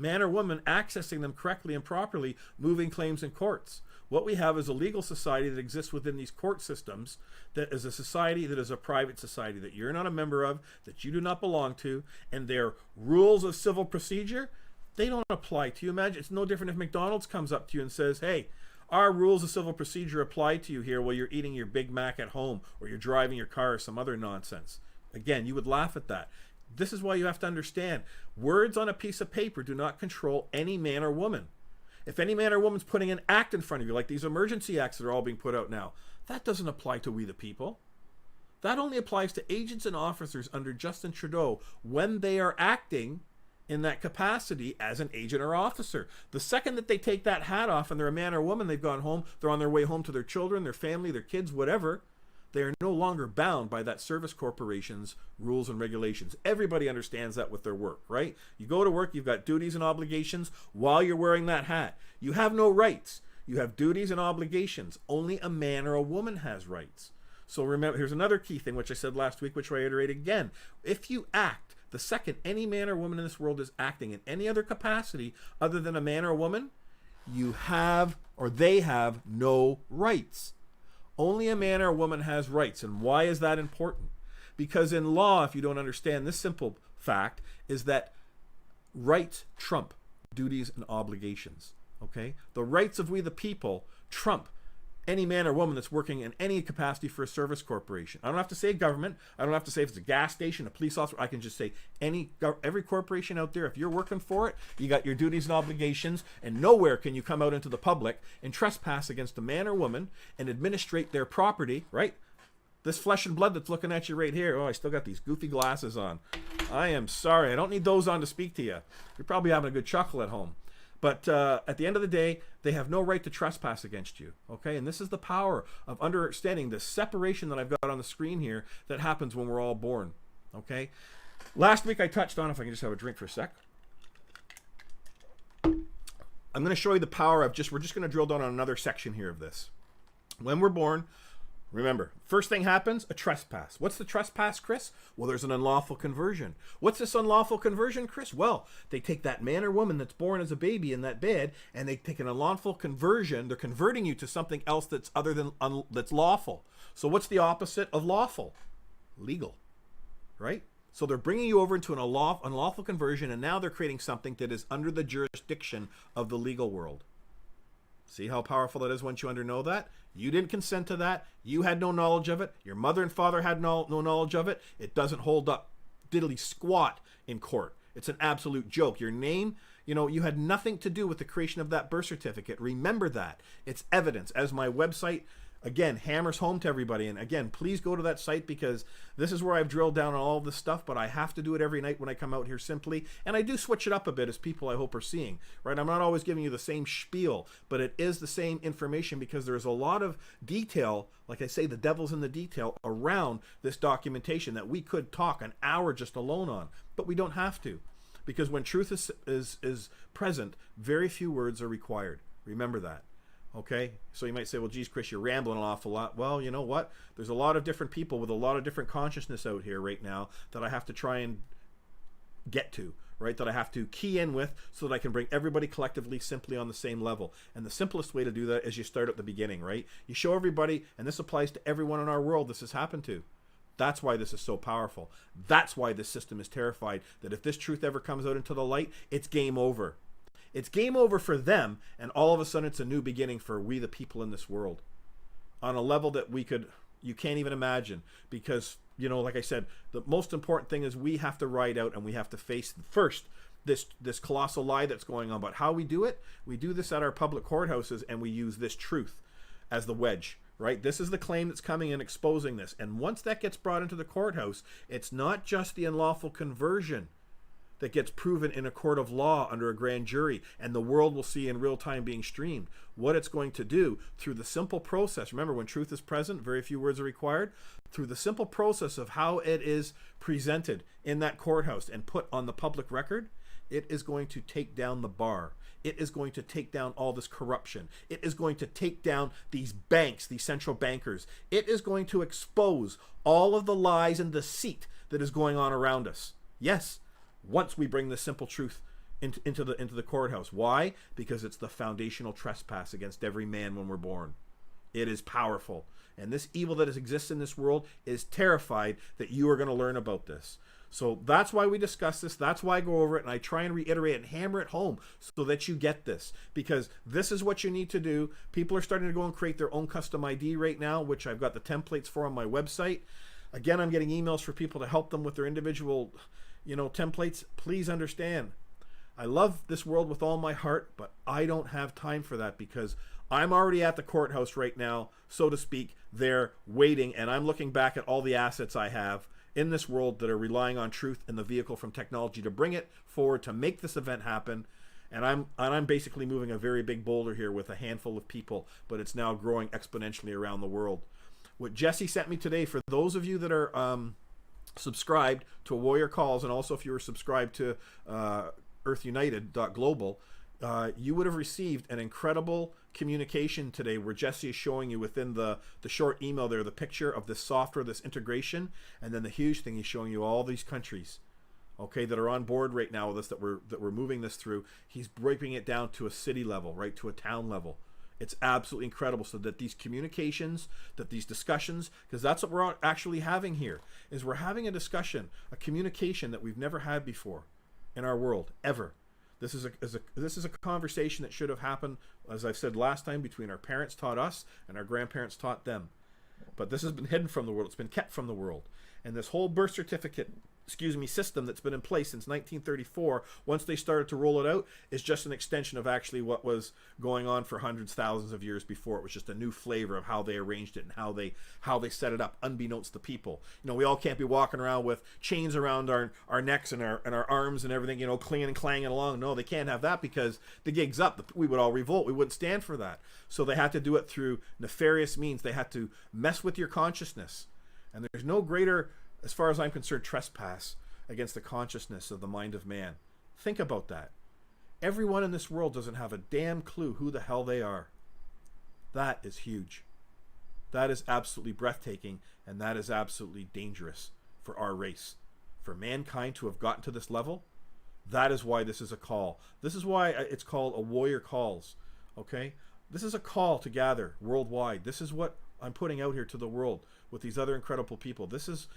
accessing them correctly and properly, moving claims in courts. What we have is a legal society that exists within these court systems, that is a society that is a private society that you're not a member of, that you do not belong to, and their rules of civil procedure, they don't apply to you. Imagine, it's no different if McDonald's comes up to you and says, hey, our rules of civil procedure apply to you here while you're eating your Big Mac at home or you're driving your car or some other nonsense. Again, you would laugh at that. This is why you have to understand, words on a piece of paper do not control any man or woman. If any man or woman's putting an act in front of you, like these emergency acts that are all being put out now, that doesn't apply to we the people. That only applies to agents and officers under Justin Trudeau when they are acting in that capacity as an agent or officer. The second that they take that hat off and they're a man or woman, they've gone home, they're on their way home to their children, their family, their kids, whatever, they are no longer bound by that service corporation's rules and regulations. Everybody understands that with their work, right? You go to work, you've got duties and obligations while you're wearing that hat. You have no rights. You have duties and obligations. Only a man or a woman has rights. So remember, here's another key thing, which I said last week, which I reiterate again. If you act, the second any man or woman in this world is acting in any other capacity other than a man or a woman, you have, or they have, no rights. Only a man or a woman has rights. And why is that important? Because in law, if you don't understand this simple fact, is that rights trump duties and obligations. Okay? The rights of we the people trump any man or woman that's working in any capacity for a service corporation. I don't have to say government. I don't have to say if it's a gas station, a police officer. I can just say every corporation out there, if you're working for it, you got your duties and obligations, and nowhere can you come out into the public and trespass against a man or woman and administrate their property, right? This flesh and blood that's looking at you right here. Oh, I still got these goofy glasses on. I am sorry. I don't need those on to speak to you. You're probably having a good chuckle at home. But at the end of the day, they have no right to trespass against you, okay? And this is the power of understanding the separation that I've got on the screen here that happens when we're all born, okay? Last week I touched on, if I can just have a drink for a sec. I'm going to show you the power of we're just going to drill down on another section here of this. When we're born, remember, first thing happens, a trespass. What's the trespass, Chris? Well, there's an unlawful conversion. What's this unlawful conversion, Chris? Well, they take that man or woman that's born as a baby in that bed, and they take an unlawful conversion. They're converting you to something else that's other than that's lawful. So what's the opposite of lawful? Legal, right? So they're bringing you over into an unlawful conversion, and now they're creating something that is under the jurisdiction of the legal world. See how powerful that is once you know that? You didn't consent to that. You had no knowledge of it. Your mother and father had no knowledge of it. It doesn't hold up diddly squat in court. It's an absolute joke. Your name, you had nothing to do with the creation of that birth certificate. Remember that. It's evidence. As my website, again, hammers home to everybody. And again, please go to that site because this is where I've drilled down on all of this stuff, but I have to do it every night when I come out here simply. And I do switch it up a bit as people I hope are seeing, right? I'm not always giving you the same spiel, but it is the same information because there's a lot of detail, like I say, the devil's in the detail around this documentation that we could talk an hour just alone on, but we don't have to because when truth is present, very few words are required. Remember that. Okay, so you might say, well, geez, Chris, you're rambling an awful lot. Well, you know what? There's a lot of different people with a lot of different consciousness out here right now that I have to try and get to, right? That I have to key in with so that I can bring everybody collectively simply on the same level. And the simplest way to do that is you start at the beginning, right? You show everybody, and this applies to everyone in our world this has happened to. That's why this is so powerful. That's why this system is terrified that if this truth ever comes out into the light, it's game over. It's game over for them, and all of a sudden it's a new beginning for we the people in this world on a level that you can't even imagine because, like I said, the most important thing is we have to ride out and we have to face first this colossal lie that's going on. But how we do it? We do this at our public courthouses and we use this truth as the wedge, right? This is the claim that's coming and exposing this. And once that gets brought into the courthouse, it's not just the unlawful conversion. that gets proven in a court of law under a grand jury, and the world will see in real time being streamed what it's going to do through the simple process. Remember, when truth is present, very few words are required. Through the simple process of how it is presented in that courthouse and put on the public record, it is going to take down the bar. It is going to take down all this corruption. It is going to take down these banks, these central bankers. It is going to expose all of the lies and deceit that is going on around us. Yes, once we bring the simple truth into the courthouse. Why? Because it's the foundational trespass against every man when we're born. It is powerful. And this evil that exists in this world is terrified that you are going to learn about this. So that's why we discuss this. That's why I go over it, and I try and reiterate and hammer it home so that you get this. Because this is what you need to do. People are starting to go and create their own custom ID right now, which I've got the templates for on my website. Again, I'm getting emails for people to help them with their individual, templates. Please understand, I love this world with all my heart, but I don't have time for that because I'm already at the courthouse right now, so to speak, there waiting, and I'm looking back at all the assets I have in this world that are relying on truth and the vehicle from technology to bring it forward, to make this event happen. And I'm basically moving a very big boulder here with a handful of people, but it's now growing exponentially around the world. What Jesse sent me today, for those of you that are subscribed to Warrior Calls, and also if you were subscribed to earthunited.global, you would have received an incredible communication today where Jesse is showing you within the short email there the picture of this software, this integration, and then the huge thing, he's showing you all these countries, okay, that are on board right now with us, that we're moving this through. He's breaking it down to a city level, right, to a town level. It's absolutely incredible, so that these communications, that these discussions, because that's what we're actually having here, is we're having a discussion, a communication that we've never had before in our world, ever. This is a conversation that should have happened, as I've said last time, between our parents taught us and our grandparents taught them. But this has been hidden from the world. It's been kept from the world. And this whole birth certificate, system that's been in place since 1934, once they started to roll it out, is just an extension of actually what was going on for hundreds, thousands of years before. It was just a new flavor of how they arranged it and how they set it up, unbeknownst to people. We all can't be walking around with chains around our necks and our arms and everything, clinging and clanging along. No, they can't have that, because the gig's up. We would all revolt. We wouldn't stand for that. So they had to do it through nefarious means. They had to mess with your consciousness. And there's no greater, as far as I'm concerned, trespass against the consciousness of the mind of man. Think about that. Everyone in this world doesn't have a damn clue who the hell they are. That is huge. That is absolutely breathtaking, and that is absolutely dangerous for our race. For mankind to have gotten to this level, that is why this is a call. This is why it's called a Warrior Calls. Okay? This is a call to gather worldwide. This is what I'm putting out here to the world with these other incredible people. This is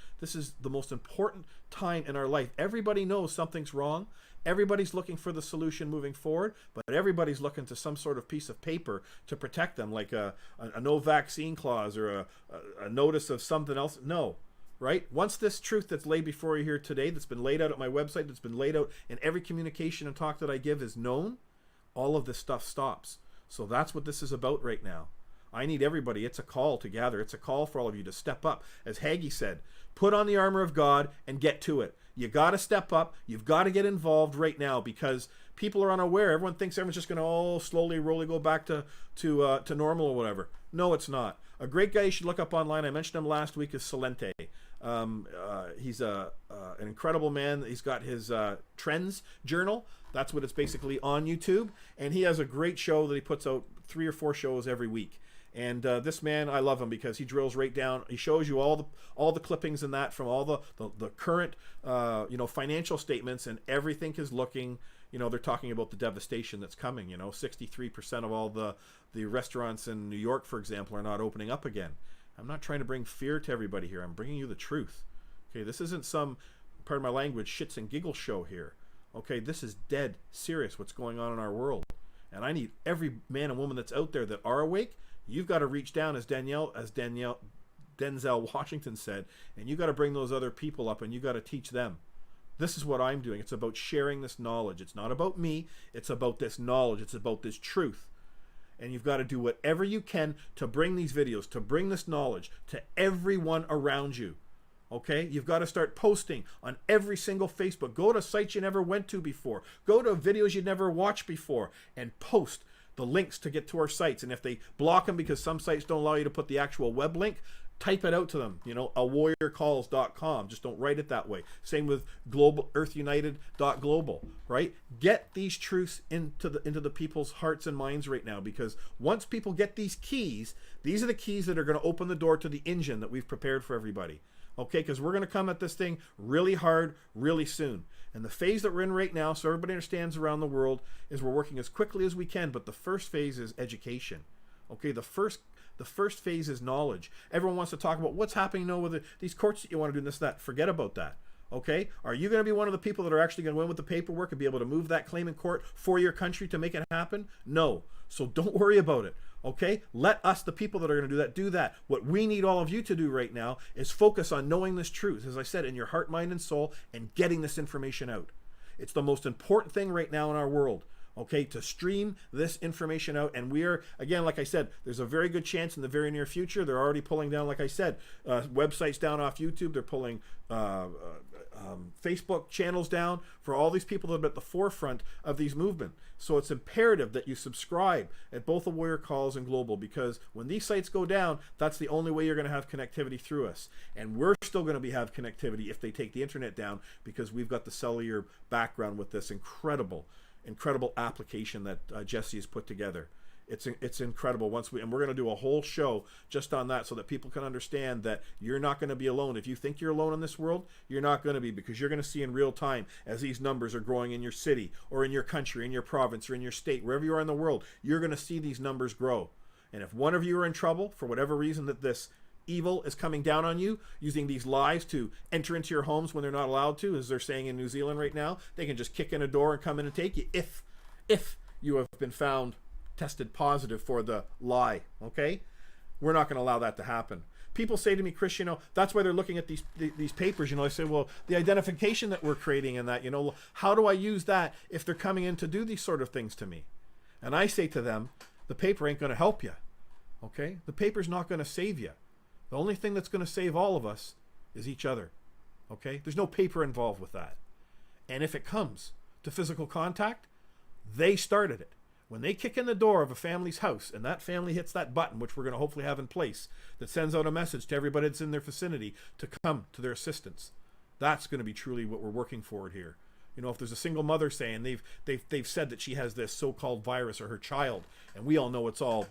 the most important time in our life. Everybody knows something's wrong. Everybody's looking for the solution moving forward, but everybody's looking to some sort of piece of paper to protect them, like a no vaccine clause or a notice of something else. No, right? Once this truth that's laid before you here today, that's been laid out at my website, that's been laid out in every communication and talk that I give is known, all of this stuff stops. So that's what this is about right now. I need everybody. It's a call to gather. It's a call for all of you to step up. As Hagee said, put on the armor of God and get to it. You got to step up. You've got to get involved right now, because people are unaware. Everyone thinks everyone's just going to slowly, go back to normal or whatever. No, it's not. A great guy you should look up online, I mentioned him last week, is Salente. He's an incredible man. He's got his Trends Journal. That's what it's basically on YouTube. And he has a great show that he puts out 3 or 4 shows every week. And this man, I love him because he drills right down. He shows you all the clippings and that from all the current financial statements, and everything is looking. They're talking about the devastation that's coming. 63% of all the restaurants in New York, for example, are not opening up again. I'm not trying to bring fear to everybody here. I'm bringing you the truth. Okay, this isn't some, pardon my language, shits and giggles show here. Okay, this is dead serious what's going on in our world. And I need every man and woman that's out there that are awake. You've got to reach down, as Denzel Washington said, and you got to bring those other people up, and you got to teach them. This is what I'm doing. It's about sharing this knowledge. It's not about me. It's about this knowledge. It's about this truth. And you've got to do whatever you can to bring these videos, to bring this knowledge to everyone around you. Okay, you've got to start posting on every single Facebook. Go to sites you never went to before. Go to videos you never watched before and post the links to get to our sites. And if they block them because some sites don't allow you to put the actual web link, type it out to them, awarriorcalls.com. Just don't write it that way. Same with global earthunited.global, right? Get these truths into the people's hearts and minds right now, because once people get these keys, these are the keys that are going to open the door to the engine that we've prepared for everybody. Okay, because we're going to come at this thing really hard, really soon. And the phase that we're in right now, so everybody understands around the world, is we're working as quickly as we can, but the first phase is education. Okay, the first phase is knowledge. Everyone wants to talk about what's happening now with these courts that you want to do this, that. Forget about that. Okay? Are you going to be one of the people that are actually going to win with the paperwork and be able to move that claim in court for your country to make it happen? No. So don't worry about it. Okay? Let us, the people that are going to do that. What we need all of you to do right now is focus on knowing this truth, as I said, in your heart, mind, and soul, and getting this information out. It's the most important thing right now in our world. Okay, to stream this information out. And we are, again, like I said, there's a very good chance in the very near future, they're already pulling down, like I said, websites down off YouTube. They're pulling Facebook channels down for all these people that are at the forefront of these movements. So it's imperative that you subscribe at both the Warrior Calls and Global, because when these sites go down, that's the only way you're going to have connectivity through us. And we're still going to have connectivity if they take the internet down, because we've got the cellular background with this incredible application that Jesse has put together. It's incredible. And we're going to do a whole show just on that, so that people can understand that you're not going to be alone. If you think you're alone in this world, you're not going to be, because you're going to see in real time as these numbers are growing in your city or in your country, in your province or in your state, wherever you are in the world, you're going to see these numbers grow. And if one of you are in trouble for whatever reason, that this evil is coming down on you, using these lies to enter into your homes when they're not allowed to, as they're saying in New Zealand right now, they can just kick in a door and come in and take you if you have been found tested positive for the lie. Okay, we're not going to allow that to happen. People say to me, Chris, that's why they're looking at these papers. I say, well, the identification that we're creating and that, how do I use that if they're coming in to do these sort of things to me? And I say to them, the paper ain't going to help you. Okay, the paper's not going to save you. The only thing that's going to save all of us is each other. Okay? There's no paper involved with that. And if it comes to physical contact, they started it. When they kick in the door of a family's house and that family hits that button, which we're going to hopefully have in place, that sends out a message to everybody that's in their vicinity to come to their assistance, that's going to be truly what we're working forward here. If there's a single mother saying they've said that she has this so-called virus, or her child, and we all know it's all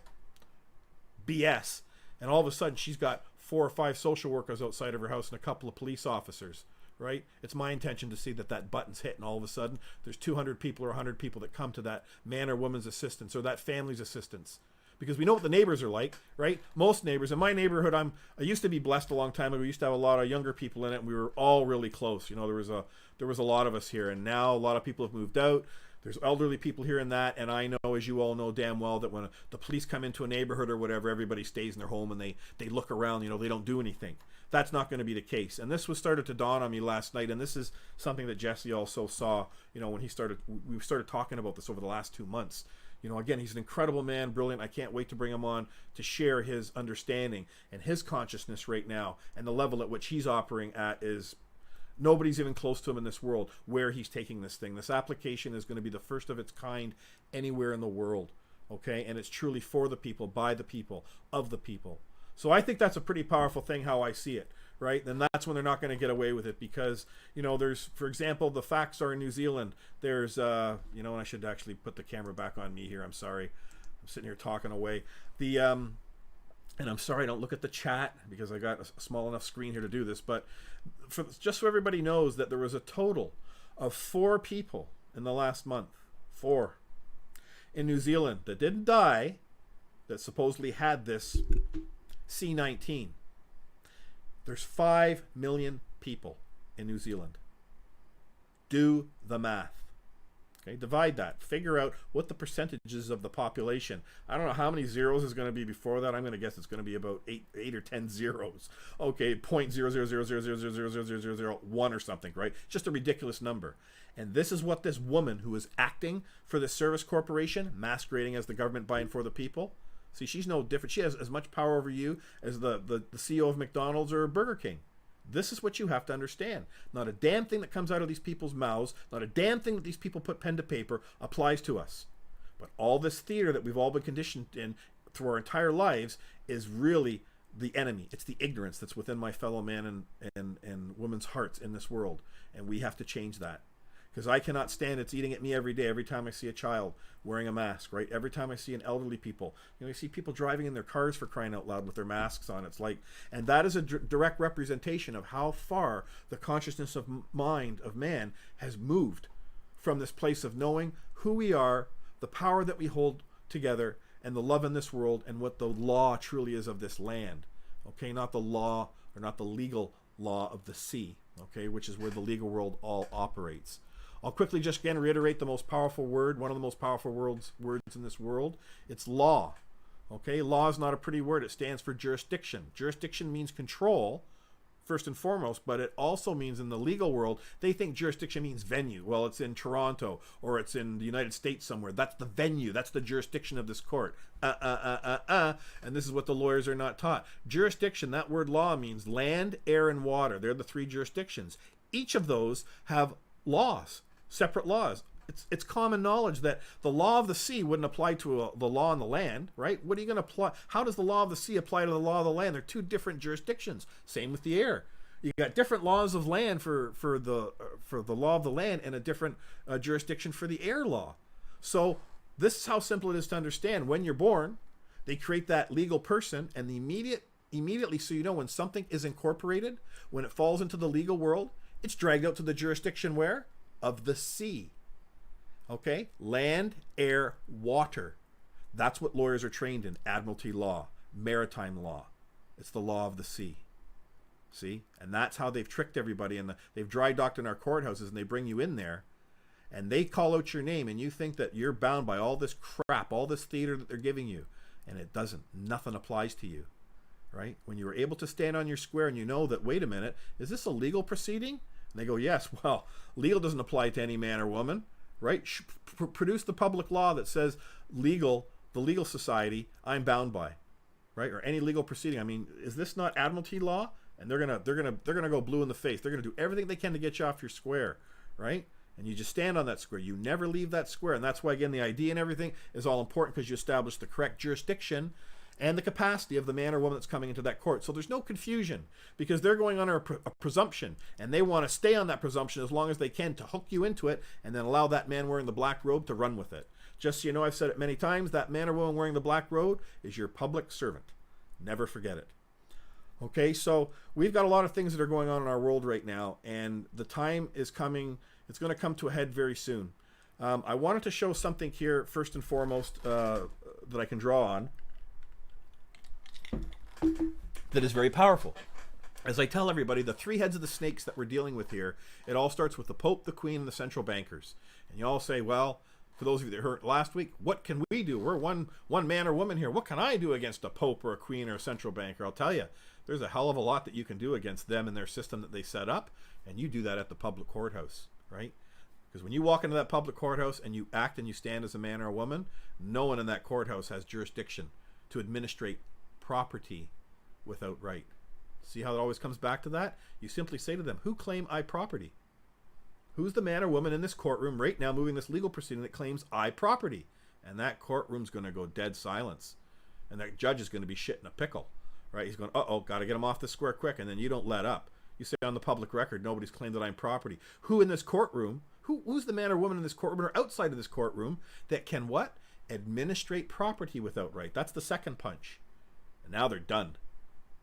BS, and all of a sudden she's got 4 or 5 social workers outside of her house and a couple of police officers, right? It's my intention to see that button's hit, and all of a sudden there's 200 people or 100 people that come to that man or woman's assistance, or that family's assistance. Because we know what the neighbors are like, right? Most neighbors in my neighborhood, I used to be blessed a long time ago. We used to have a lot of younger people in it, and we were all really close. There was a lot of us here, and now a lot of people have moved out. There's elderly people here and that, and I know, as you all know damn well, that when the police come into a neighborhood or whatever, everybody stays in their home and they look around, they don't do anything. That's not going to be the case. And this was started to dawn on me last night, and this is something that Jesse also saw, when we started talking about this over the last 2 months. Again, he's an incredible man, brilliant. I can't wait to bring him on to share his understanding and his consciousness right now, and the level at which he's operating at is nobody's even close to him in this world, where he's taking this thing. This application is going to be the first of its kind anywhere in the world, okay? And it's truly for the people, by the people, of the people. So I think that's a pretty powerful thing, how I see it, right? Then that's when they're not going to get away with it, because, there's, for example, the facts are in New Zealand. There's, and I should actually put the camera back on me here. I'm sorry. I'm sitting here talking away. And I'm sorry I don't look at the chat, because I got a small enough screen here to do this, but just so everybody knows that there was a total of 4 people in the last month, 4, in New Zealand that didn't die, that supposedly had this C-19. There's 5 million people in New Zealand. Do the math. Okay, divide that. Figure out what the percentages of the population. I don't know how many zeros is going to be before that. I'm going to guess it's going to be about 8 or 10 zeros. Okay, 0.00000000001 or something, right? Just a ridiculous number. And this is what this woman who is acting for this service corporation, masquerading as the government by and for the people. See, she's no different. She has as much power over you as the CEO of McDonald's or Burger King. This is what you have to understand. Not a damn thing that comes out of these people's mouths, not a damn thing that these people put pen to paper applies to us. But all this theater that we've all been conditioned in through our entire lives is really the enemy. It's the ignorance that's within my fellow man and women's hearts in this world. And we have to change that. Because I cannot stand it's eating at me every day, every time I see a child wearing a mask, right? Every time I see an elderly people. You see people driving in their cars, for crying out loud, with their masks on. It's like, and that is a direct representation of how far the consciousness of mind of man has moved from this place of knowing who we are, the power that we hold together, and the love in this world, and what the law truly is of this land. Okay, not the law, or not the legal law of the sea, okay, which is where the legal world all operates. I'll quickly just again reiterate the most powerful word, one of the most powerful words in this world. It's law. Okay, law is not a pretty word. It stands for jurisdiction. Jurisdiction means control, first and foremost, but it also means in the legal world, they think jurisdiction means venue. Well, it's in Toronto or it's in the United States somewhere. That's the venue. That's the jurisdiction of this court. And this is what the lawyers are not taught. Jurisdiction, that word law means land, air, and water. They're the three jurisdictions. Each of those have laws. Separate laws. It's common knowledge that the law of the sea wouldn't apply to the law on the land, right? What are you going to apply? How does the law of the sea apply to the law of the land? They're two different jurisdictions. Same with the air. You got different laws of land for the law of the land, and a different jurisdiction for the air law. So this is how simple it is to understand. When you're born, they create that legal person, and immediately, so you know, when something is incorporated, when it falls into the legal world, it's dragged out to the jurisdiction where? Of the sea. Okay? Land, air, water. That's what lawyers are trained in. Admiralty law, maritime law. It's the law of the sea. See? And that's how they've tricked everybody. And they've dry docked in our courthouses, and they bring you in there, and they call out your name, and you think that you're bound by all this crap, all this theater that they're giving you. And it doesn't. Nothing applies to you. Right? When you were able to stand on your square and you know that, wait a minute, is this a legal proceeding? And they go, yes. Well, legal doesn't apply to any man or woman, right? Produce the public law that says the legal society, I'm bound by, right? Or any legal proceeding. I mean, is this not admiralty law? And they're gonna go blue in the face. They're gonna do everything they can to get you off your square, right? And you just stand on that square. You never leave that square. And that's why, again, the ID and everything is all important, because you establish the correct jurisdiction and the capacity of the man or woman that's coming into that court. So there's no confusion, because they're going under a presumption, and they want to stay on that presumption as long as they can to hook you into it, and then allow that man wearing the black robe to run with it. Just so you know, I've said it many times, that man or woman wearing the black robe is your public servant. Never forget it. Okay, so we've got a lot of things that are going on in our world right now, and the time is coming. It's going to come to a head very soon. I wanted to show something here, first and foremost, that I can draw on, that is very powerful. As I tell everybody, the three heads of the snakes that we're dealing with here, it all starts with the Pope, the Queen, and the central bankers. And you all say, well, for those of you that heard last week, what can we do? We're one man or woman here. What can I do against a Pope or a Queen or a central banker? I'll tell you, there's a hell of a lot that you can do against them and their system that they set up, and you do that at the public courthouse, right? Because when you walk into that public courthouse and you act and you stand as a man or a woman, no one in that courthouse has jurisdiction to administrate property without right. See how it always comes back to that? You simply say to them, who claim I property? Who's the man or woman in this courtroom right now moving this legal proceeding that claims I property? And that courtroom's going to go dead silence. And that judge is going to be shit in a pickle, right? He's going, uh-oh, got to get him off the square quick. And then you don't let up. You say on the public record, nobody's claimed that I'm property. Who in this courtroom, who's the man or woman in this courtroom or outside of this courtroom that can what? Administrate property without right. That's the second punch. And now they're done.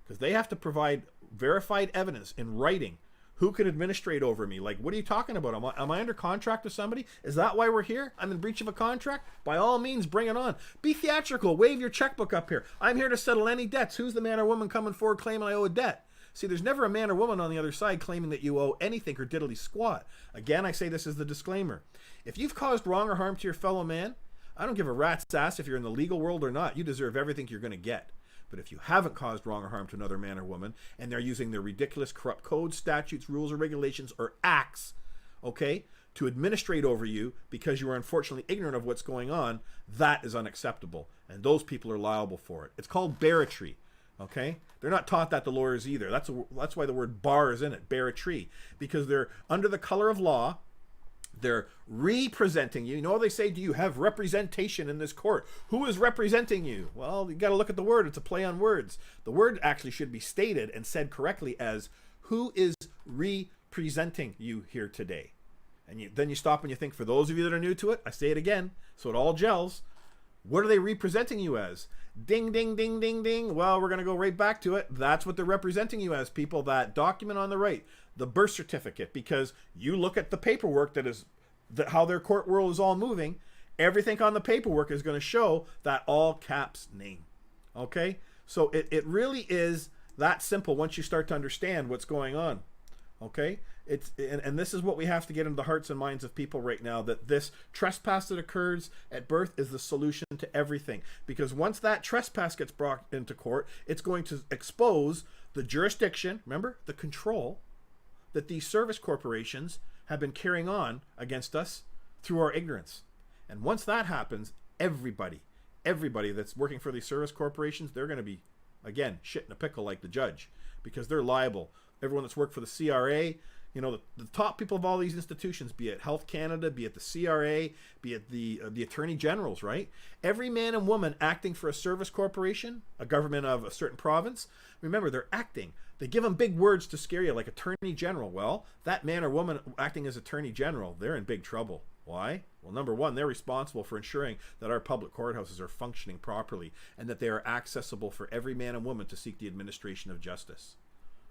Because they have to provide verified evidence in writing. Who can administrate over me? Like, what are you talking about? Am I under contract to somebody? Is that why we're here? I'm in breach of a contract? By all means, bring it on. Be theatrical. Wave your checkbook up here. I'm here to settle any debts. Who's the man or woman coming forward claiming I owe a debt? See, there's never a man or woman on the other side claiming that you owe anything or diddly squat. Again, I say this as the disclaimer. If you've caused wrong or harm to your fellow man, I don't give a rat's ass if you're in the legal world or not. You deserve everything you're going to get. But if you haven't caused wrong or harm to another man or woman, and they're using their ridiculous corrupt codes, statutes, rules, or regulations, or acts, okay, to administrate over you because you are unfortunately ignorant of what's going on, that is unacceptable. And those people are liable for it. It's called barratry. Okay? They're not taught that to lawyers either. That's why the word bar is in it, bear a tree. Because they're under the color of law. They're representing you. You know what they say? Do you have representation in this court? Who is representing you? Well, you got to look at the word. It's a play on words. The word actually should be stated and said correctly as, who is representing you here today? And then you stop and you think, for those of you that are new to it, I say it again, so it all gels. What are they representing you as? Ding, ding, ding, ding, ding. Well, we're going to go right back to it. That's what they're representing you as, people. That document on the right, the birth certificate, because you look at the paperwork how their court world is all moving. Everything on the paperwork is going to show that all caps name. Okay? So it really is that simple once you start to understand what's going on. Okay? And this is what we have to get into the hearts and minds of people right now, that this trespass that occurs at birth is the solution to everything. Because once that trespass gets brought into court, it's going to expose the jurisdiction, remember, the control that these service corporations have been carrying on against us through our ignorance. And once that happens, everybody that's working for these service corporations, they're going to be, again, shit in a pickle like the judge, because they're liable. Everyone that's worked for the CRA, you know, the top people of all these institutions, be it Health Canada, be it the CRA, be it the attorney generals, right? Every man and woman acting for a service corporation, a government of a certain province, remember, they're acting. They give them big words to scare you, like attorney general. Well, that man or woman acting as attorney general, they're in big trouble. Why? Well, number one, they're responsible for ensuring that our public courthouses are functioning properly and that they are accessible for every man and woman to seek the administration of justice.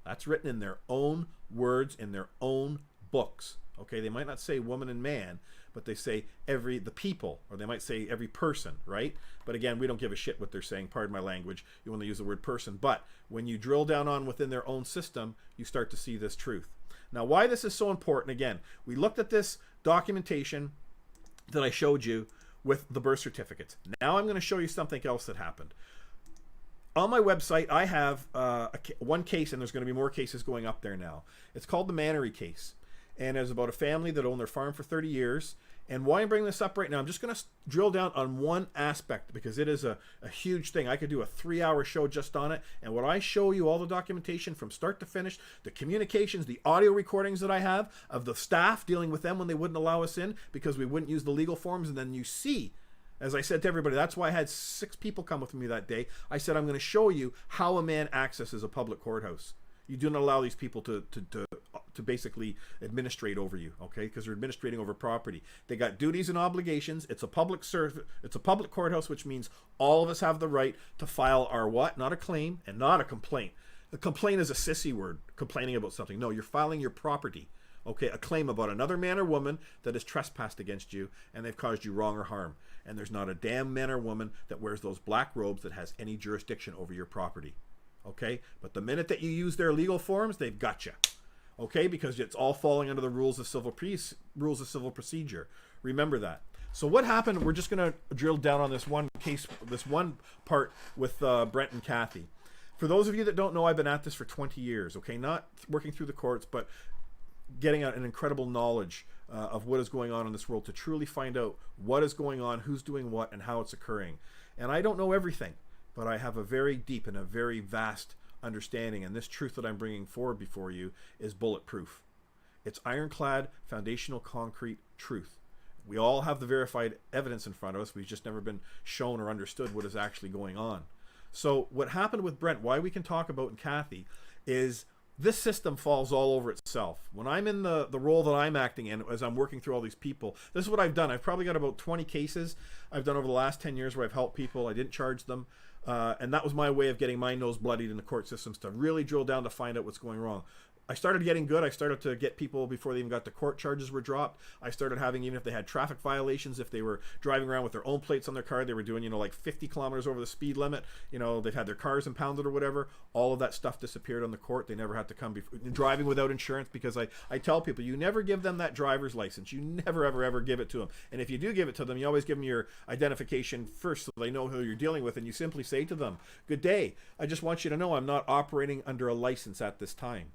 That's written in their own words, in their own books. Okay, they might not say woman and man, but they say the people, or they might say every person, right? But again, we don't give a shit what they're saying. Pardon my language. You want to use the word person. But when you drill down on within their own system, you start to see this truth. Now, why this is so important, again, we looked at this documentation that I showed you with the birth certificates. Now I'm going to show you something else that happened. On my website, I have one case, and there's going to be more cases going up there now. It's called the Mannery case. And it's about a family that owned their farm for 30 years. And why I'm bringing this up right now, I'm just going to drill down on one aspect, because it is a huge thing. I could do a 3-hour show just on it. And what I show you, all the documentation from start to finish, the communications, the audio recordings that I have of the staff dealing with them when they wouldn't allow us in because we wouldn't use the legal forms. And then you see, as I said to everybody, that's why I had 6 people come with me that day. I said, I'm going to show you how a man accesses a public courthouse. You do not allow these people to basically administrate over you, okay? Because they're administrating over property. They got duties and obligations. It's a public courthouse, which means all of us have the right to file our what? Not a claim and not a complaint. A complaint is a sissy word, complaining about something. No, you're filing your property. Okay, a claim about another man or woman that has trespassed against you and they've caused you wrong or harm. And there's not a damn man or woman that wears those black robes that has any jurisdiction over your property. Okay, but the minute that you use their legal forms, they've got you. Okay, because it's all falling under the rules of civil procedure. Remember that. So what happened? We're just going to drill down on this one case, this one part with Brent and Kathy. For those of you that don't know, I've been at this for 20 years. Okay, not working through the courts, but getting an incredible knowledge of what is going on in this world to truly find out what is going on, who's doing what, and how it's occurring. And I don't know everything, but I have a very deep and a very vast understanding, and this truth that I'm bringing forward before you is bulletproof. It's ironclad, foundational, concrete truth. We all have the verified evidence in front of us. We've just never been shown or understood what is actually going on. So what happened with Brent, why we can talk about and Kathy, is this system falls all over itself. When I'm in the role that I'm acting in, as I'm working through all these people, this is what I've done. I've probably got about 20 cases I've done over the last 10 years where I've helped people. I didn't charge them. And that was my way of getting my nose bloodied in the court systems, to really drill down to find out what's going wrong. I started getting good. I started to get people before they even got to court, charges were dropped. I started having, even if they had traffic violations, if they were driving around with their own plates on their car, they were doing, like 50 kilometers over the speed limit, they've had their cars impounded or whatever, all of that stuff disappeared on the court. They never had to come driving without insurance, because I tell people, you never give them that driver's license. You never, ever, ever give it to them. And if you do give it to them, you always give them your identification first so they know who you're dealing with, and you simply say to them, "Good day. I just want you to know I'm not operating under a license at this time."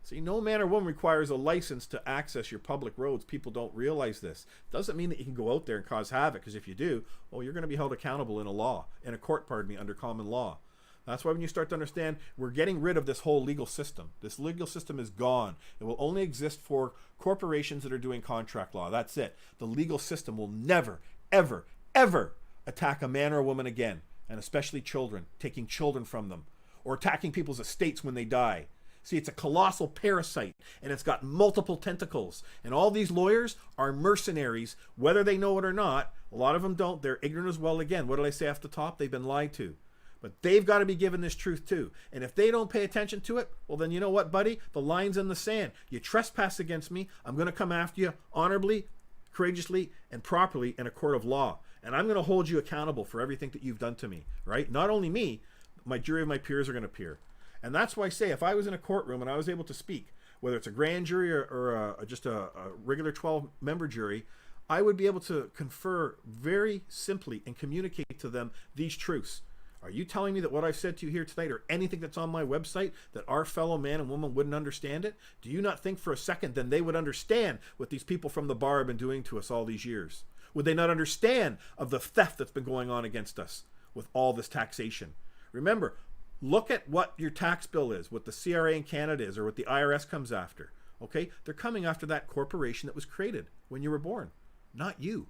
See, no man or woman requires a license to access your public roads. People don't realize this. Doesn't mean that you can go out there and cause havoc, because if you do, you're going to be held accountable in a court, under common law. That's why when you start to understand, we're getting rid of this whole legal system. This legal system is gone. It will only exist for corporations that are doing contract law. That's it. The legal system will never, ever, ever attack a man or a woman again, and especially children, taking children from them, or attacking people's estates when they die. See, it's a colossal parasite, and it's got multiple tentacles. And all these lawyers are mercenaries, whether they know it or not. A lot of them don't. They're ignorant as well. Again, what did I say off the top? They've been lied to. But they've got to be given this truth too. And if they don't pay attention to it, well then you know what, buddy? The line's in the sand. You trespass against me, I'm going to come after you honorably, courageously, and properly in a court of law. And I'm going to hold you accountable for everything that you've done to me, right? Not only me, my jury of my peers are going to appear. And that's why I say, if I was in a courtroom and I was able to speak, whether it's a grand jury or just a regular 12-member jury, I would be able to confer very simply and communicate to them these truths. Are you telling me that what I've said to you here tonight or anything that's on my website, that our fellow man and woman wouldn't understand it? Do you not think for a second then they would understand what these people from the bar have been doing to us all these years? Would they not understand of the theft that's been going on against us with all this taxation? Remember, look at what your tax bill is, what the CRA in Canada is, or what the IRS comes after. Okay? They're coming after that corporation that was created when you were born, not you.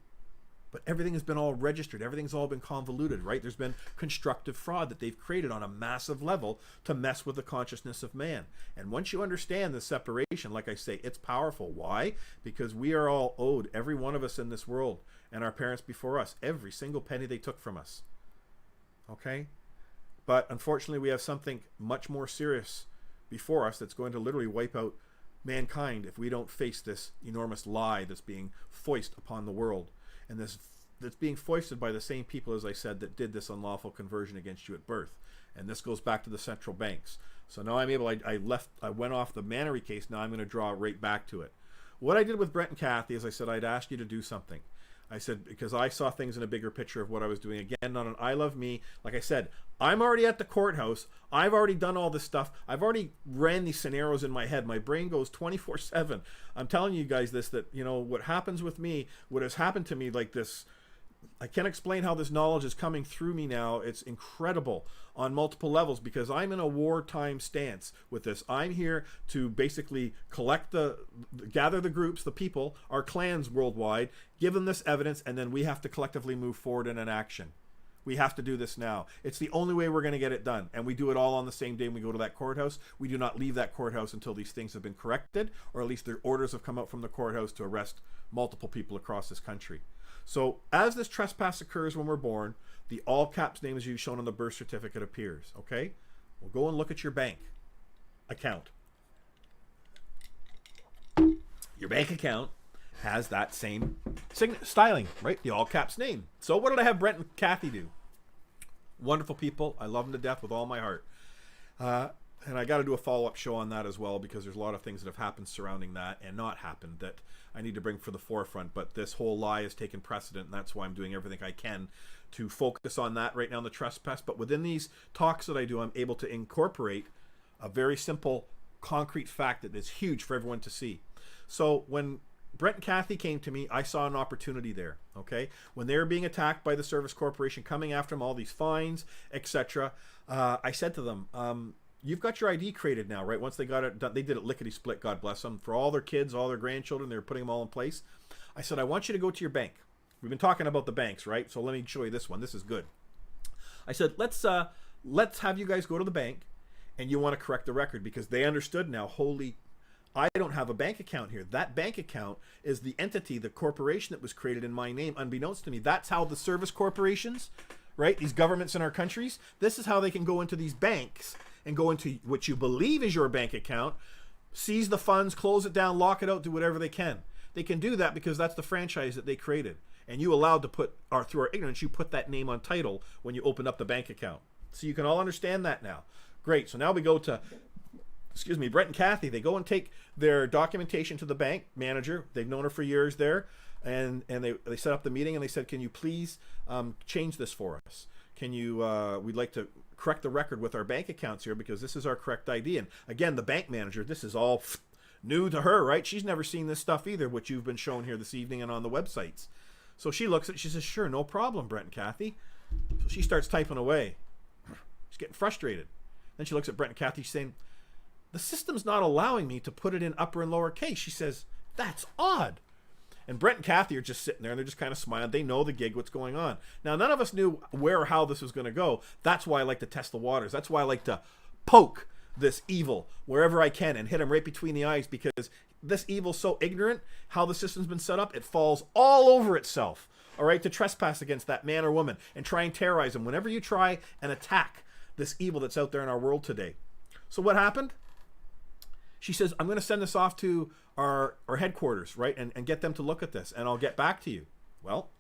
But everything has been all registered. Everything's all been convoluted, right? There's been constructive fraud that they've created on a massive level to mess with the consciousness of man. And once you understand the separation, like I say, it's powerful. Why? Because we are all owed, every one of us in this world, and our parents before us, every single penny they took from us. Okay? But unfortunately, we have something much more serious before us that's going to literally wipe out mankind if we don't face this enormous lie that's being foisted upon the world. And that's being foisted by the same people, as I said, that did this unlawful conversion against you at birth. And this goes back to the central banks. So now I'm able, I went off the Mannery case, now I'm going to draw right back to it. What I did with Brett and Kathy is I said, I'd ask you to do something. I said, because I saw things in a bigger picture of what I was doing. Again, not an I love me. Like I said, I'm already at the courthouse. I've already done all this stuff. I've already ran these scenarios in my head. My brain goes 24/7. I'm telling you guys this, that, you know, what happens with me, what has happened to me, like this, I can't explain how this knowledge is coming through me now. It's incredible on multiple levels because I'm in a wartime stance with this. I'm here to basically gather the groups, the people, our clans worldwide, give them this evidence, and then we have to collectively move forward in an action. We have to do this now. It's the only way we're going to get it done. And we do it all on the same day when we go to that courthouse. We do not leave that courthouse until these things have been corrected, or at least their orders have come out from the courthouse to arrest multiple people across this country. So as this trespass occurs when we're born, the all caps name as you shown on the birth certificate appears. Okay? We'll go and look at your bank account. Your bank account has that same styling, right? The all caps name. So what did I have Brent and Kathy do? Wonderful people. I love them to death with all my heart. And I got to do a follow-up show on that as well because there's a lot of things that have happened surrounding that and not happened that I need to bring for the forefront. But this whole lie has taken precedent, and that's why I'm doing everything I can to focus on that right now, the trespass. But within these talks that I do, I'm able to incorporate a very simple, concrete fact that is huge for everyone to see. So when Brent and Kathy came to me, I saw an opportunity there, okay? When they were being attacked by the Service Corporation, coming after them, all these fines, etc., I said to them, you've got your ID created now, right? Once they got it done, they did it lickety-split, God bless them, for all their kids, all their grandchildren, they were putting them all in place. I said, I want you to go to your bank. We've been talking about the banks, right? So let me show you this one. This is good. I said, let's have you guys go to the bank, and you want to correct the record, because they understood now, I don't have a bank account here. That bank account is the entity, the corporation that was created in my name, unbeknownst to me. That's how the service corporations, right, these governments in our countries, this is how they can go into these banks and go into what you believe is your bank account, seize the funds, close it down, lock it out, do whatever they can. They can do that because that's the franchise that they created. And you allowed to put, or through our ignorance, you put that name on title when you open up the bank account. So you can all understand that now. Great. So now we go to, Brett and Kathy. They go and take their documentation to the bank manager. They've known her for years there. And they set up the meeting and they said, can you please change this for us? Can you, we'd like to correct the record with our bank accounts here because this is our correct ID. And again, the bank manager, this is all new to her, right? She's never seen this stuff either, which you've been shown here this evening and on the websites. So she looks at it, she says, sure, no problem, Brett and Kathy. So she starts typing away. She's getting frustrated. Then she looks at Brent and Kathy. She's saying, the system's not allowing me to put it in upper and lower case. She says, that's odd. And Brent and Kathy are just sitting there, and they're just kind of smiling. They know the gig, what's going on. Now, none of us knew where or how this was going to go. That's why I like to test the waters. That's why I like to poke this evil wherever I can and hit him right between the eyes, because this evil's so ignorant how the system's been set up, it falls all over itself, all right, to trespass against that man or woman and try and terrorize them whenever you try and attack this evil that's out there in our world today. So what happened? She says, I'm going to send this off to our headquarters, right, and get them to look at this, and I'll get back to you. Well,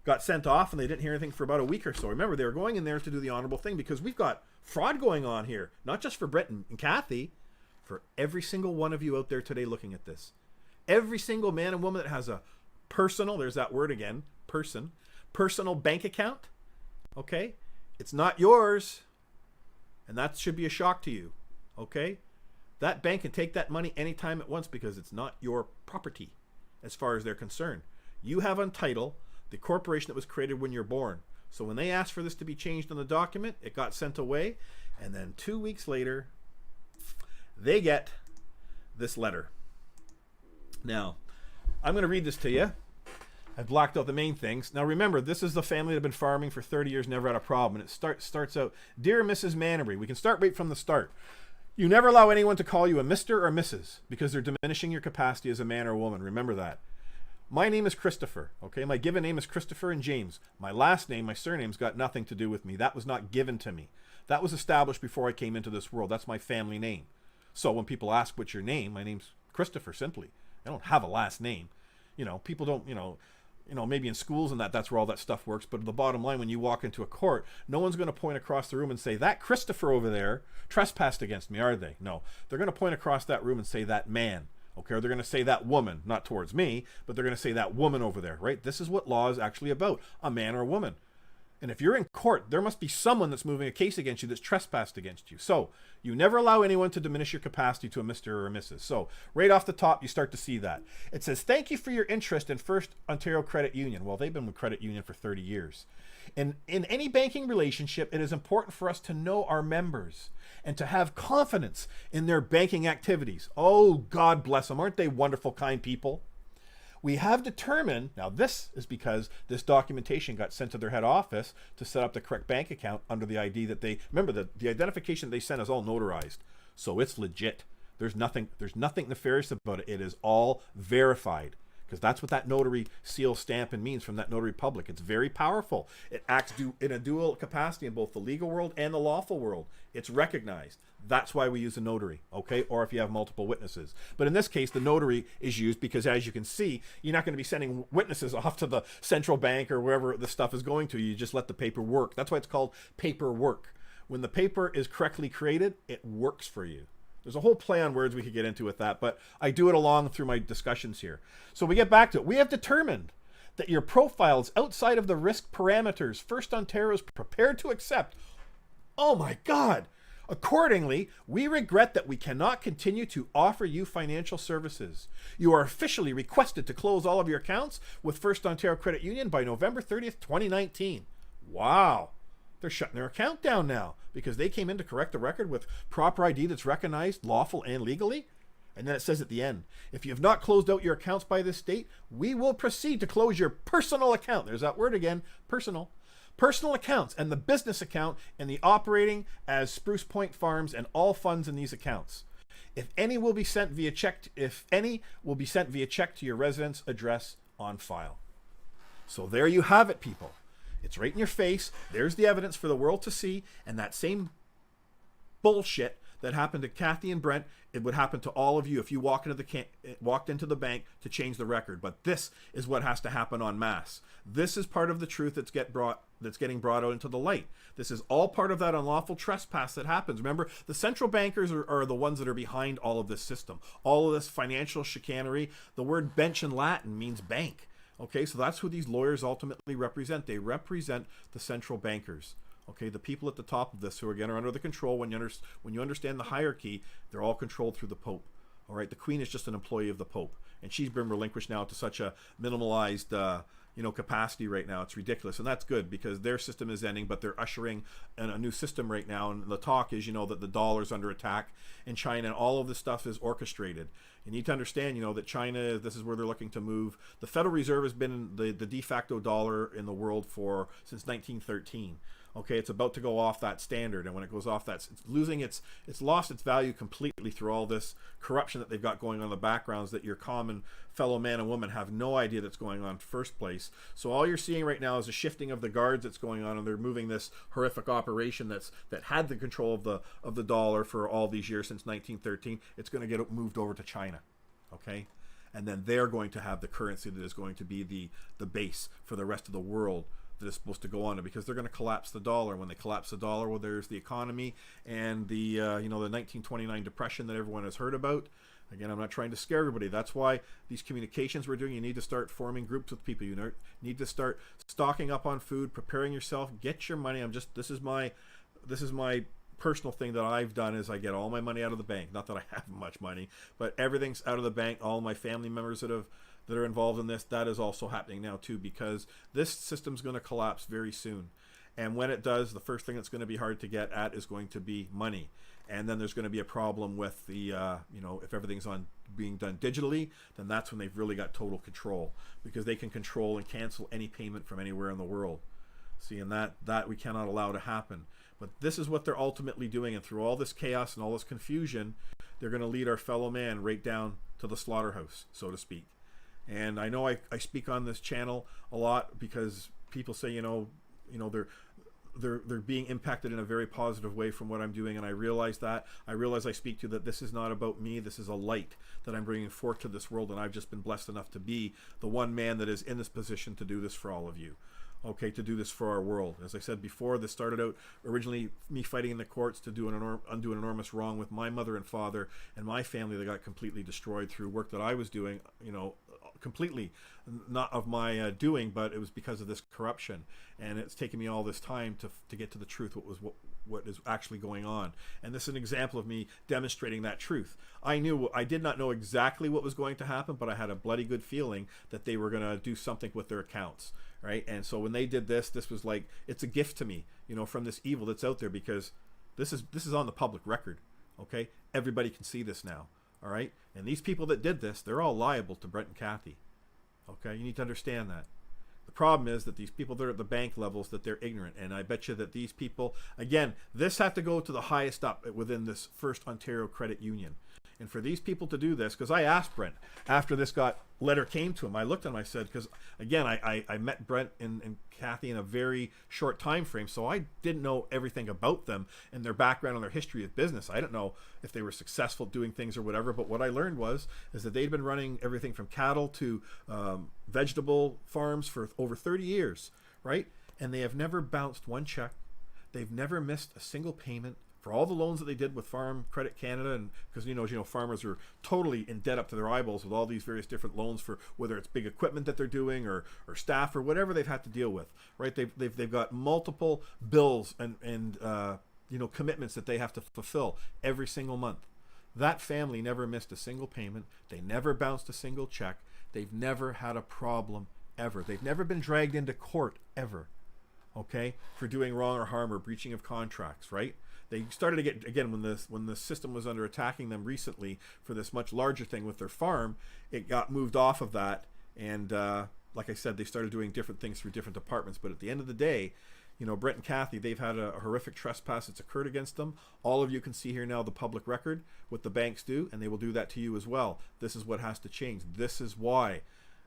got sent off, and they didn't hear anything for about a week or so. Remember, they were going in there to do the honorable thing, because we've got fraud going on here, not just for Brent and Kathy, for every single one of you out there today looking at this. Every single man and woman that has a personal, there's that word again, personal bank account, okay? It's not yours, and that should be a shock to you, okay? That bank can take that money anytime it wants, because it's not your property as far as they're concerned. You have on title the corporation that was created when you're born. So when they asked for this to be changed on the document, it got sent away, and then 2 weeks later, they get this letter. Now, I'm going to read this to you. I've blocked out the main things. Now remember, this is the family that have been farming for 30 years, never had a problem. And it starts out, Dear Mrs. Mannery, we can start right from the start. You never allow anyone to call you a Mr. or Mrs. because they're diminishing your capacity as a man or a woman. Remember that. My name is Christopher, okay? My given name is Christopher and James. My last name, my surname's got nothing to do with me. That was not given to me. That was established before I came into this world. That's my family name. So when people ask what's your name, my name's Christopher, simply. I don't have a last name. You know, people don't, maybe in schools and that's where all that stuff works. But the bottom line, when you walk into a court, no one's going to point across the room and say, that Christopher over there trespassed against me, are they? No. They're going to point across that room and say, that man. Okay, or they're going to say that woman, not towards me, but they're going to say that woman over there, right? This is what law is actually about, a man or a woman. And if you're in court, there must be someone that's moving a case against you that's trespassed against you. So you never allow anyone to diminish your capacity to a Mr. or a Mrs. So right off the top, you start to see that. It says, thank you for your interest in First Ontario Credit Union. Well, they've been with Credit Union for 30 years. And in any banking relationship, it is important for us to know our members and to have confidence in their banking activities. Oh, God bless them. Aren't they wonderful, kind people? We have determined, now this is because this documentation got sent to their head office to set up the correct bank account under the ID that they, remember the identification they sent is all notarized. So it's legit. There's nothing nefarious about it. It is all verified. Because that's what that notary seal stamp and means from that notary public. It's very powerful. It acts in a dual capacity in both the legal world and the lawful world. It's recognized. That's why we use a notary, okay? Or if you have multiple witnesses. But in this case, the notary is used because, as you can see, you're not going to be sending witnesses off to the central bank or wherever the stuff is going to. You just let the paper work. That's why it's called paperwork. When the paper is correctly created, it works for you. There's a whole play on words we could get into with that, but I do it along through my discussions here. So we get back to it. We have determined that your profile is outside of the risk parameters First Ontario is prepared to accept. Oh my God! Accordingly, we regret that we cannot continue to offer you financial services. You are officially requested to close all of your accounts with First Ontario Credit Union by November 30th, 2019. Wow! They're shutting their account down now because they came in to correct the record with proper ID that's recognized, lawful, and legally. And then it says at the end, if you have not closed out your accounts by this date, we will proceed to close your personal account. There's that word again, personal. Personal accounts and the business account and the operating as Spruce Point Farms and all funds in these accounts. If any will be sent via check to your residence address on file. So there you have it, people. It's right in your face. There's the evidence for the world to see. And that same bullshit that happened to Kathy and Brent, it would happen to all of you if you walked into the bank to change the record. But this is what has to happen en masse. This is part of the truth that's getting brought out into the light. This is all part of that unlawful trespass that happens. Remember, the central bankers are the ones that are behind all of this system. All of this financial chicanery. The word bench in Latin means bank. Okay, so that's who these lawyers ultimately represent. They represent the central bankers. Okay, the people at the top of this who again are under the control. When you understand the hierarchy, they're all controlled through the Pope. All right, the Queen is just an employee of the Pope, and she's been relinquished now to such a minimalized capacity right now. It's ridiculous, and that's good because their system is ending, but they're ushering in a new system right now. And the talk is, that the dollar's under attack in China, and all of this stuff is orchestrated. You need to understand, that China, this is where they're looking to move. The Federal Reserve has been the de facto dollar in the world since 1913. Okay, it's about to go off that standard, and when it goes off that, it's lost its value completely through all this corruption that they've got going on in the backgrounds that your common fellow man and woman have no idea that's going on in the first place. So all you're seeing right now is a shifting of the guards that's going on, and they're moving this horrific operation that had the control of the dollar for all these years since 1913. It's going to get moved over to China, okay? And then they're going to have the currency that is going to be the base for the rest of the world that is supposed to go on, because they're going to collapse the dollar. When they collapse the dollar, well, there's the economy and the 1929 depression that everyone has heard about. Again, I'm not trying to scare everybody. That's why these communications we're doing, you need to start forming groups with people. You need to start stocking up on food, preparing yourself, get your money. This is my personal thing that I've done is I get all my money out of the bank. Not that I have much money, but everything's out of the bank. All my family members that are involved in this, that is also happening now too, because this system's going to collapse very soon. And when it does, the first thing that's going to be hard to get at is going to be money. And then there's going to be a problem with the, if everything's being done digitally, then that's when they've really got total control, because they can control and cancel any payment from anywhere in the world. See, and that we cannot allow to happen. But this is what they're ultimately doing, and through all this chaos and all this confusion, they're going to lead our fellow man right down to the slaughterhouse, so to speak. And I know I speak on this channel a lot because people say, they're being impacted in a very positive way from what I'm doing, and I realize that. I realize I speak to that this is not about me. This is a light that I'm bringing forth to this world, and I've just been blessed enough to be the one man that is in this position to do this for all of you. Okay, to do this for our world. As I said before, this started out originally me fighting in the courts to undo an enormous wrong with my mother and father and my family that got completely destroyed through work that I was doing, completely not of my doing, but it was because of this corruption. And it's taken me all this time to get to the truth, what is actually going on. And this is an example of me demonstrating that truth. I did not know exactly what was going to happen, but I had a bloody good feeling that they were going to do something with their accounts, right? And so when they did this was like, it's a gift to me, from this evil that's out there, because this is on the public record, okay? Everybody can see this now, all right? And these people that did this, they're all liable to Brent and Kathy, okay? You need to understand that. The problem is that these people that are at the bank levels, that they're ignorant. And I bet you that these people, again, this had to go to the highest up within this First Ontario Credit Union. And for these people to do this, because I asked Brent after this letter came to him, I looked at him, I said, because again, I met Brent and Kathy in a very short time frame, so I didn't know everything about them and their background and their history of business. I didn't know if they were successful doing things or whatever, but what I learned is that they'd been running everything from cattle to vegetable farms for over 30 years, right? And they have never bounced one check. They've never missed a single payment for all the loans that they did with Farm Credit Canada, and because farmers are totally in debt up to their eyeballs with all these various different loans for whether it's big equipment that they're doing or staff or whatever they've had to deal with, right? They've got multiple bills and commitments that they have to fulfill every single month. That family never missed a single payment. They never bounced a single check. They've never had a problem ever. They've never been dragged into court ever, okay, for doing wrong or harm or breaching of contracts, right? They started to get, again, when the system was under attacking them recently for this much larger thing with their farm, it got moved off of that. And like I said, they started doing different things through different departments. But at the end of the day, Brent and Kathy, they've had a horrific trespass that's occurred against them. All of you can see here now the public record, what the banks do, and they will do that to you as well. This is what has to change. This is why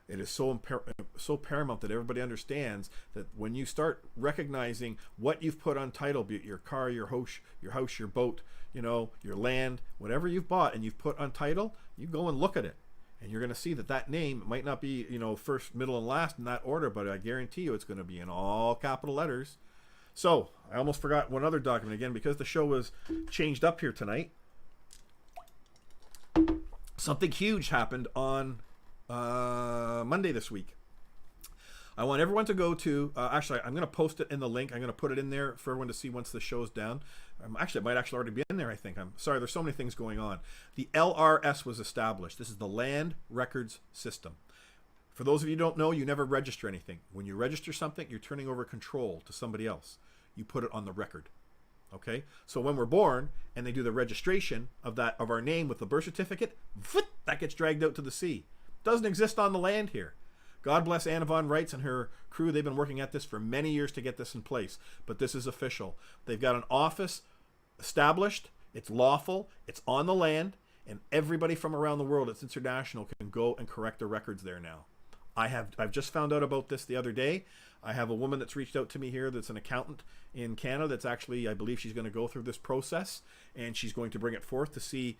it is so paramount that everybody understands that when you start recognizing what you've put on title, be it your car, your house, your boat, your land, whatever you've bought and you've put on title, you go and look at it. And you're going to see that name might not be, first, middle, and last in that order, but I guarantee you it's going to be in all capital letters. So I almost forgot one other document again, because the show was changed up here tonight. Something huge happened on Monday this week. I want everyone to go to, actually, I'm going to post it in the link. I'm going to put it in there for everyone to see once the show's down. Actually, it might actually already be in there, I think. I'm sorry, there's so many things going on. The LRS was established. This is the Land Records System. For those of you who don't know, you never register anything. When you register something, you're turning over control to somebody else. You put it on the record. Okay? So when we're born and they do the registration of our name with the birth certificate, that gets dragged out to the sea. Doesn't exist on the land here. God bless Anna Von Reitz and her crew. They've been working at this for many years to get this in place. But this is official. They've got an office established. It's lawful. It's on the land. And everybody from around the world, it's international, can go and correct their records there now. I've just found out about this the other day. I have a woman that's reached out to me here that's an accountant in Canada that's actually, I believe she's going to go through this process, and she's going to bring it forth to see,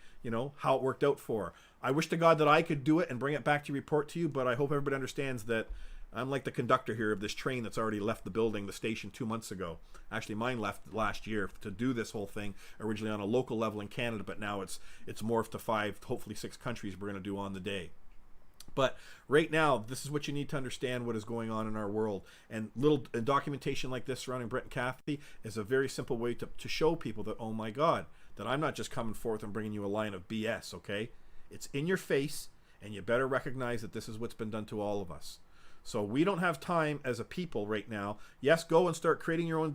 how it worked out for her. I wish to God that I could do it and bring it back to report to you, but I hope everybody understands that I'm like the conductor here of this train that's already left the building, the station 2 months ago. Actually, mine left last year to do this whole thing, originally on a local level in Canada, but now it's morphed to 5, hopefully 6 countries we're going to do on the day. But right now, this is what you need to understand what is going on in our world. And documentation like this surrounding Brett and Kathy is a very simple way to show people that, oh my God, that I'm not just coming forth and bringing you a line of BS, okay? It's in your face, and you better recognize that this is what's been done to all of us. So we don't have time as a people right now. Yes, go and start creating your own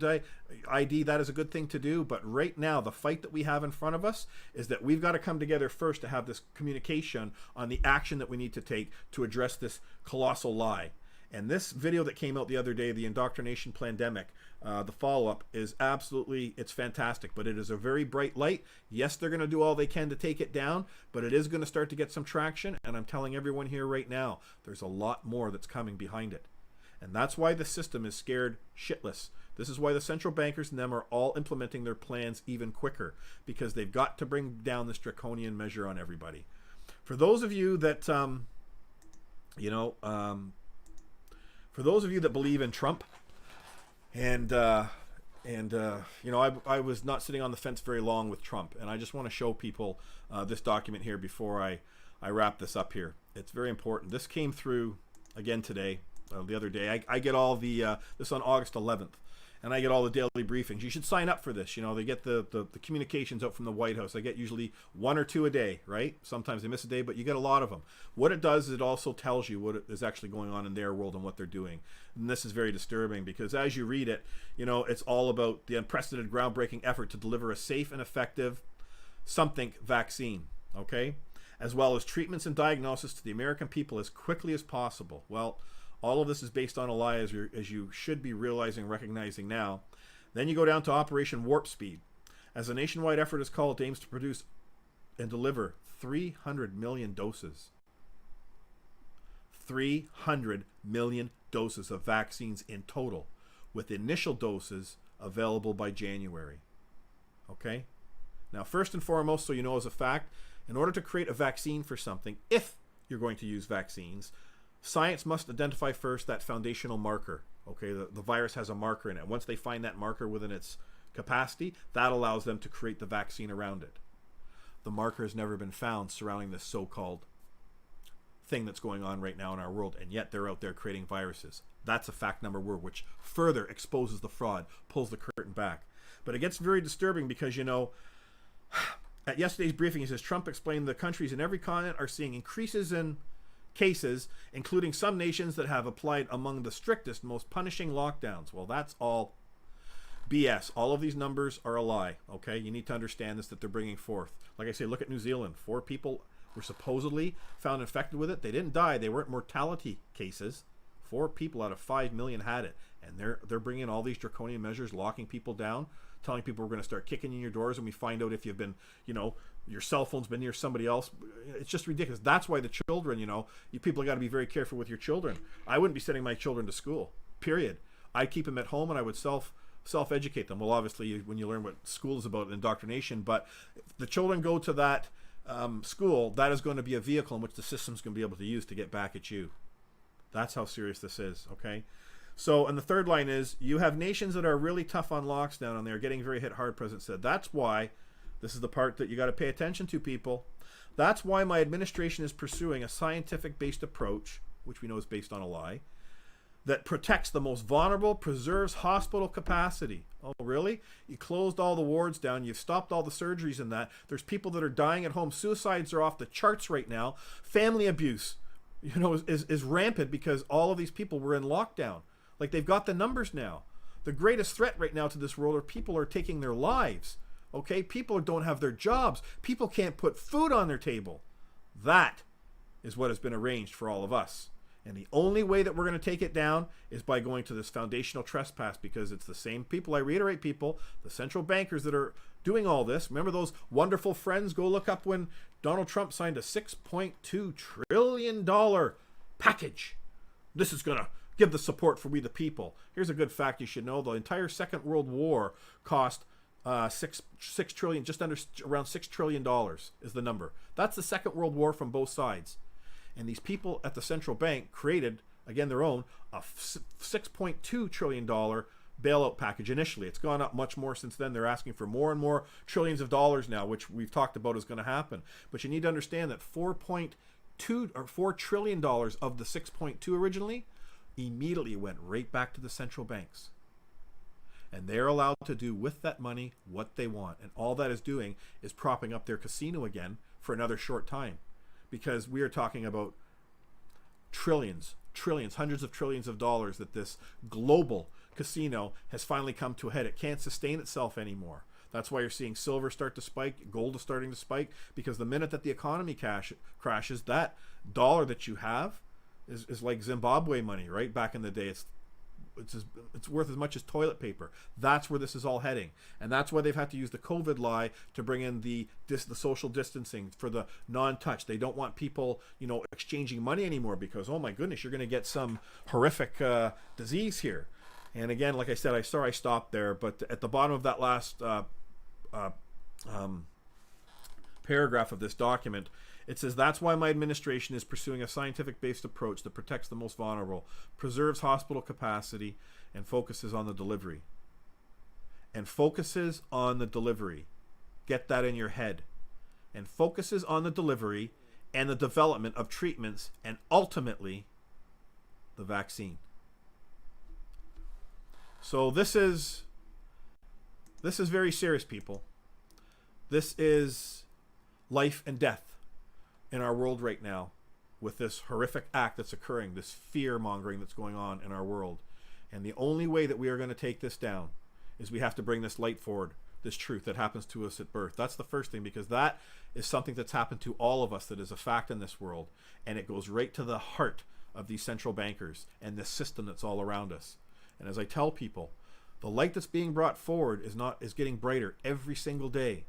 ID. That is a good thing to do. But right now, the fight that we have in front of us is that we've got to come together first to have this communication on the action that we need to take to address this colossal lie. And this video that came out the other day, the indoctrination pandemic, the follow-up is absolutely, it's fantastic, but it is a very bright light. Yes, they're going to do all they can to take it down, but it is going to start to get some traction. And I'm telling everyone here right now, there's a lot more that's coming behind it. And that's why the system is scared shitless. This is why the central bankers and them are all implementing their plans even quicker, because they've got to bring down this draconian measure on everybody. For those of you that, for those of you that believe in Trump, I was not sitting on the fence very long with Trump, and I just want to show people this document here before I wrap this up here. It's very important. This came through again today, the other day. I get all the this on August 11th, and I get all the daily briefings. You should sign up for this. They get the communications out from the White House. I get usually 1 or 2 a day, right? Sometimes they miss a day, but you get a lot of them. What it does is it also tells you what is actually going on in their world and what they're doing. And this is very disturbing, because as you read it, it's all about the unprecedented, groundbreaking effort to deliver a safe and effective something vaccine, okay? As well as treatments and diagnosis to the American people as quickly as possible. Well, all of this is based on a lie, as you should be realizing, recognizing now. Then you go down to Operation Warp Speed. As a nationwide effort is called, it aims to produce and deliver 300 million doses. 300 million doses of vaccines in total, with initial doses available by January. Okay? Now, first and foremost, so you know as a fact, in order to create a vaccine for something, if you're going to use vaccines, science must identify first that foundational marker. Okay, the virus has a marker in it. Once they find that marker within its capacity, that allows them to create the vaccine around it. The marker has never been found surrounding this so-called thing that's going on right now in our world, and yet they're out there creating viruses. That's a fact number one, which further exposes the fraud, pulls the curtain back. But it gets very disturbing because, at yesterday's briefing, he says, Trump explained the countries in every continent are seeing increases in cases, including some nations that have applied among the strictest, most punishing lockdowns. Well, that's all BS. All of these numbers are a lie, okay? You need to understand this, that they're bringing forth. Like I say, look at New Zealand. 4 people were supposedly found infected with it. They didn't die. They weren't mortality cases. 4 people out of 5 million had it. And they're bringing all these draconian measures, locking people down, telling people we're going to start kicking in your doors when we find out if you've been, your cell phone's been near somebody else. It's just ridiculous. That's why the children, you people got to be very careful with your children. I wouldn't be sending my children to school, period. I'd keep them at home, and I would self-educate them. Well, obviously, when you learn what school is about, indoctrination, but if the children go to that school, that is going to be a vehicle in which the system's going to be able to use to get back at you. That's how serious this is, okay? So, and the third line is, you have nations that are really tough on lockdown, and they're getting very hit hard, President said. That's why, this is the part that you got to pay attention to, people. That's why my administration is pursuing a scientific-based approach, which we know is based on a lie, that protects the most vulnerable, preserves hospital capacity. Oh, really? You closed all the wards down. You've stopped all the surgeries and that. There's people that are dying at home. Suicides are off the charts right now. Family abuse. is rampant because all of these people were in lockdown. Like, they've got the numbers now. The greatest threat right now to this world are people are taking their lives. Okay, people don't have their jobs. People can't put food on their table. That is what has been arranged for all of us. And the only way that we're going to take it down is by going to this foundational trespass, because it's the same people, I reiterate, people, the central bankers that are doing all this. Remember those wonderful friends? Go look up when Donald Trump signed a $6.2 trillion package. This is going to give the support for we the people. Here's a good fact you should know. The entire Second World War cost six trillion, just under around $6 trillion is the number. That's the Second World War from both sides. And these people at the central bank created, again, their own, a $6.2 trillion bailout package initially. It's gone up much more since then. They're asking for more and more trillions of dollars now, which we've talked about is going to happen. But you need to understand that $4 trillion of the 6.2 originally immediately went right back to the central banks. And they're allowed to do with that money what they want. And all that is doing is propping up their casino again for another short time. Because we are talking about trillions, hundreds of trillions of dollars that this global casino has finally come to a head. It can't sustain itself anymore. That's why you're seeing silver start to spike, gold is starting to spike, because the minute that the economy crashes, that dollar that you have is like Zimbabwe money, right? Back in the day, it's worth as much as toilet paper. That's where this is all heading, and that's why they've had to use the COVID lie to bring in the social distancing for the non-touch. They don't want people, exchanging money anymore, because oh my goodness, you're going to get some horrific disease here. And again, like I said, I stopped there, but at the bottom of that last paragraph of this document, it says, that's why my administration is pursuing a scientific-based approach that protects the most vulnerable, preserves hospital capacity, and focuses on the delivery. And focuses on the delivery. Get that in your head. And focuses on the delivery and the development of treatments and ultimately the vaccine. So this is very serious, people. This is life and death in our world right now, with this horrific act that's occurring, this fear-mongering that's going on in our world. And the only way that we are going to take this down is we have to bring this light forward, this truth that happens to us at birth. That's the first thing, because that is something that's happened to all of us that is a fact in this world. And it goes right to the heart of these central bankers and this system that's all around us. And as I tell people, the light that's being brought forward is getting brighter every single day.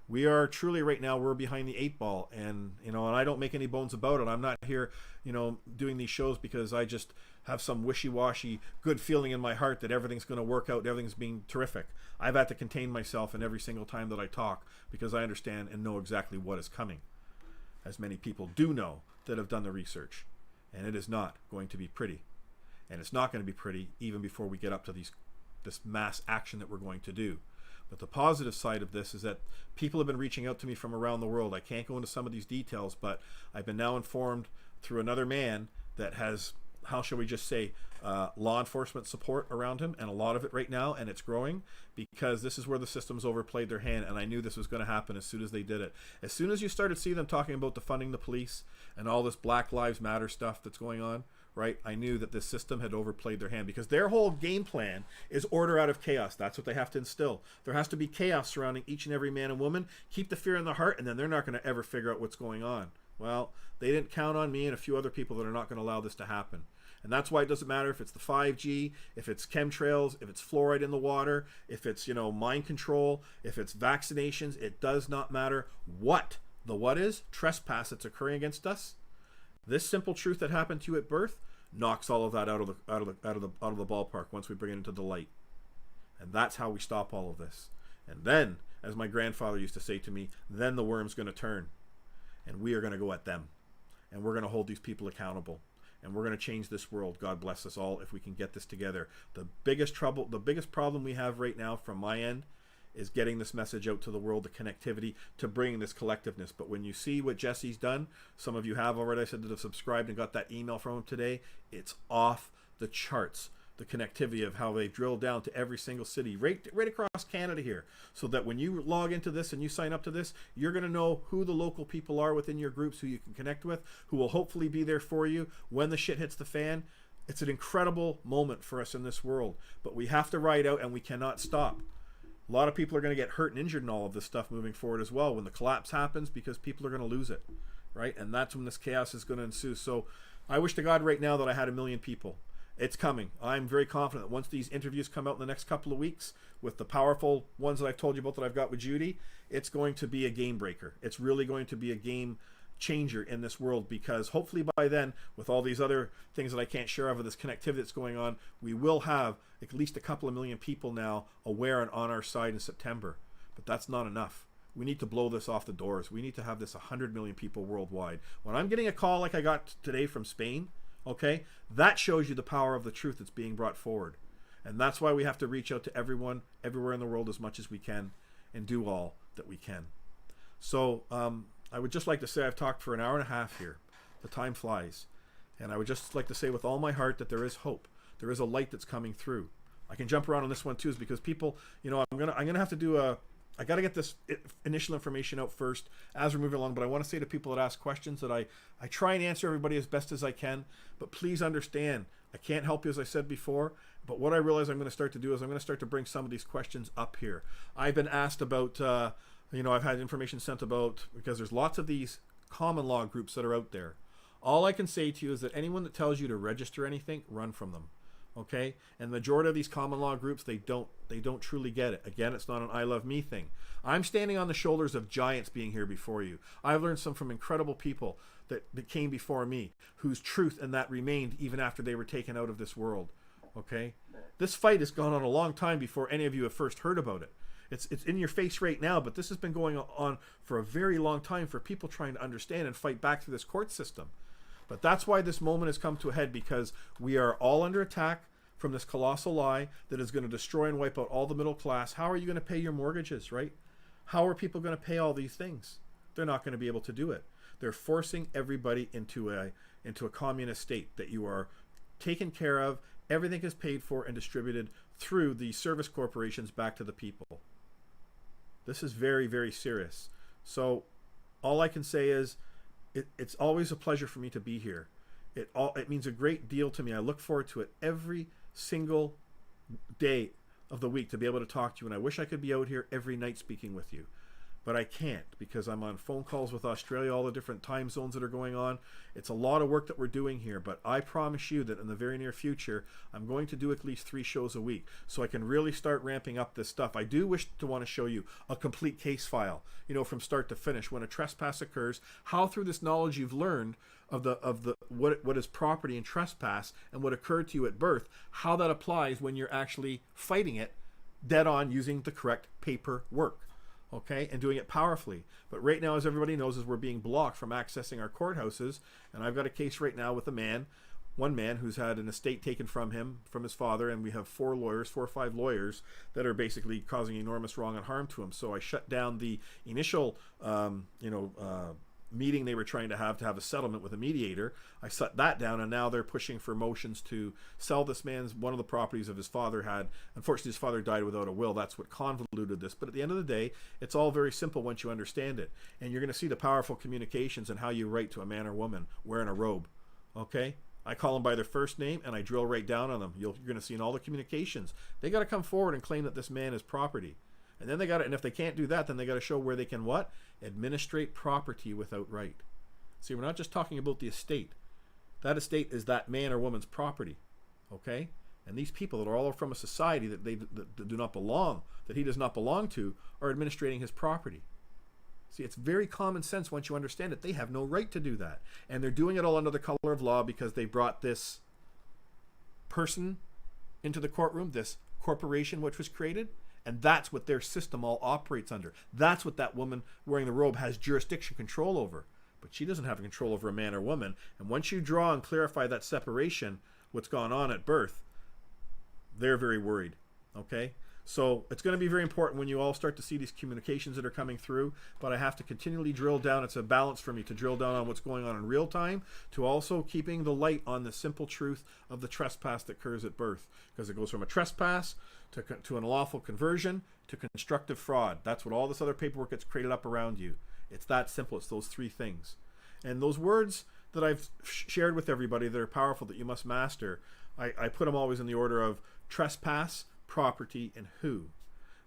We are truly right now, we're behind the 8 ball, and and I don't make any bones about it. I'm not here, doing these shows because I just have some wishy-washy good feeling in my heart that everything's going to work out, everything's being terrific. I've had to contain myself in every single time that I talk, because I understand and know exactly what is coming, as many people do know that have done the research. And it is not going to be pretty. And it's not going to be pretty even before we get up to this mass action that we're going to do. But the positive side of this is that people have been reaching out to me from around the world. I can't go into some of these details, but I've been now informed through another man that has, how shall we just say, law enforcement support around him, and a lot of it right now, and it's growing, because this is where the system's overplayed their hand, and I knew this was going to happen as soon as they did it. As soon as you started seeing them talking about defunding the police and all this Black Lives Matter stuff that's going on, right, I knew that this system had overplayed their hand, because their whole game plan is order out of chaos. That's what they have to instill. There has to be chaos surrounding each and every man and woman, keep the fear in the heart, and then they're not going to ever figure out what's going on. Well, they didn't count on me and a few other people that are not going to allow this to happen. And that's why it doesn't matter if it's the 5G, if it's chemtrails, if it's fluoride in the water, if it's, mind control, if it's vaccinations. It does not matter what the what is, trespass that's occurring against us. This simple truth that happened to you at birth knocks all of that out of the ballpark once we bring it into the light. And that's how we stop all of this. And then, as my grandfather used to say to me, then the worm's going to turn. And we are going to go at them. And we're going to hold these people accountable. And we're going to change this world. God bless us all if we can get this together. The biggest problem we have right now from my end is getting this message out to the world, the connectivity, to bring this collectiveness. But when you see what Jesse's done, some of you have already, I said, that have subscribed and got that email from him today, it's off the charts. the connectivity of how they've drilled down to every single city right across Canada here, so that when you log into this and you sign up to this, you're going to know who the local people are within your groups, who you can connect with, who will hopefully be there for you when the shit hits the fan. It's an incredible moment for us in this world, but we have to ride out and we cannot stop. A lot of people are going to get hurt and injured in all of this stuff moving forward as well when the collapse happens, because people are going to lose it, right? And that's when this chaos is going to ensue. So I wish to God right now that I had 1 million people. It's coming. I'm very confident that once these interviews come out in the next couple of weeks with the powerful ones that I've told you about that I've got with Judy, it's going to be a game breaker. It's really going to be a game changer in this world, because hopefully by then, with all these other things that I can't share of this connectivity that's going on, we will have at least a couple of million people now aware and on our side in September. But that's not enough. We need to blow this off the doors. We need to have this 100 million people worldwide. When I'm getting a call like I got today from Spain, okay, that shows you the power of the truth that's being brought forward. And that's why we have to reach out to everyone, everywhere in the world as much as we can, and do all that we can. So I would just like to say I've talked for 1.5 hours here. The time flies. And I would just like to say with all my heart that there is hope. There is a light that's coming through. I can jump around on this one too, is because people, I'm gonna have to do I got to get this initial information out first as we're moving along, but I want to say to people that ask questions that I try and answer everybody as best as I can, but please understand, I can't help you as I said before, but what I realize I'm going to start to do is I'm going to start to bring some of these questions up here. I've been asked about, I've had information sent about, because there's lots of these common law groups that are out there. All I can say to you is that anyone that tells you to register anything, run from them. Okay, and the majority of these common law groups, they don't truly get it. Again, it's not an I love me thing. I'm standing on the shoulders of giants being here before you. I've learned some from incredible people that came before me, whose truth and that remained even after they were taken out of this world. Okay, this fight has gone on a long time before any of you have first heard about it. It's in your face right now, but this has been going on for a very long time for people trying to understand and fight back through this court system. But that's why this moment has come to a head, because we are all under attack from this colossal lie that is going to destroy and wipe out all the middle class. How are you going to pay your mortgages, right? How are people going to pay all these things? They're not going to be able to do it. They're forcing everybody into a communist state that you are taken care of. Everything is paid for and distributed through the service corporations back to the people. This is very, very serious. So all I can say is it's always a pleasure for me to be here. It means a great deal to me. I look forward to it every single day of the week to be able to talk to you, and I wish I could be out here every night speaking with you, but I can't, because I'm on phone calls with Australia, all the different time zones that are going on. It's a lot of work that we're doing here, but I promise you that in the very near future I'm going to do at least 3 shows a week so I can really start ramping up this stuff. I do wish to want to show you a complete case file, from start to finish, when a trespass occurs, how through this knowledge you've learned of the what is property and trespass and what occurred to you at birth, how that applies when you're actually fighting it dead on using the correct paperwork, okay, and doing it powerfully. But right now, as everybody knows, is we're being blocked from accessing our courthouses, and I've got a case right now with one man who's had an estate taken from him, from his father, and we have 4 or 5 lawyers that are basically causing enormous wrong and harm to him. So I shut down the initial meeting they were trying to have a settlement with a mediator. I shut that down, and now they're pushing for motions to sell this man's one of the properties of his father had. Unfortunately, his father died without a will. That's what convoluted this. But at the end of the day, it's all very simple once you understand it. And you're going to see the powerful communications and how you write to a man or woman wearing a robe. Okay? I call them by their first name, and I drill right down on them. You're going to see in all the communications, they got to come forward and claim that this man is property. And then and if they can't do that, then they got to show where they can what? Administrate property without right. See, we're not just talking about the estate. That estate is that man or woman's property, okay? And these people that are all from a society that that do not belong, that he does not belong to, are administrating his property. See, it's very common sense once you understand it. They have no right to do that. And they're doing it all under the color of law because they brought this person into the courtroom, this corporation which was created, and that's what their system all operates under. That's what that woman wearing the robe has jurisdiction control over. But she doesn't have control over a man or woman. And once you draw and clarify that separation, what's gone on at birth, they're very worried. Okay? So it's going to be very important when you all start to see these communications that are coming through, but I have to continually drill down. It's a balance for me to drill down on what's going on in real time, to also keeping the light on the simple truth of the trespass that occurs at birth, because it goes from a trespass to an unlawful conversion to constructive fraud. That's what all this other paperwork gets created up around you. It's that simple. It's those three things. And those words that I've shared with everybody that are powerful, that you must master, I put them always in the order of trespass, property, and who.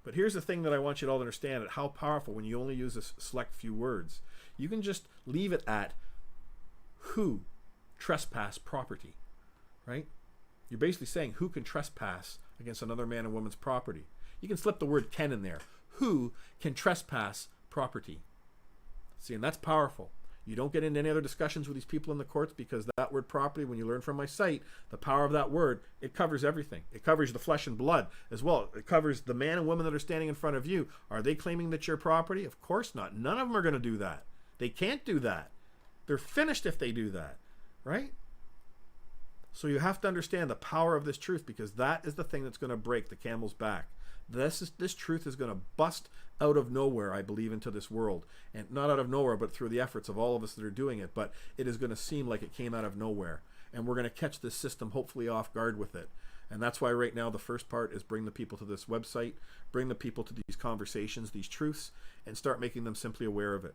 But here's the thing that I want you to all to understand, at how powerful when you only use a select few words. You can just leave it at who trespass property, right? You're basically saying who can trespass against another man and woman's property. You can slip the word can in there. Who can trespass property? See, and that's powerful. You don't get into any other discussions with these people in the courts, because that word property, when you learn from my site, the power of that word, it covers everything. It covers the flesh and blood as well. It covers the man and woman that are standing in front of you. Are they claiming that you're property? Of course not. None of them are going to do that. They can't do that. They're finished if they do that, right? So you have to understand the power of this truth, because that is the thing that's going to break the camel's back. This truth is going to bust out of nowhere, I believe, into this world. And not out of nowhere, but through the efforts of all of us that are doing it. But it is going to seem like it came out of nowhere. And we're going to catch this system hopefully off guard with it. And that's why right now the first part is bring the people to this website, bring the people to these conversations, these truths, and start making them simply aware of it.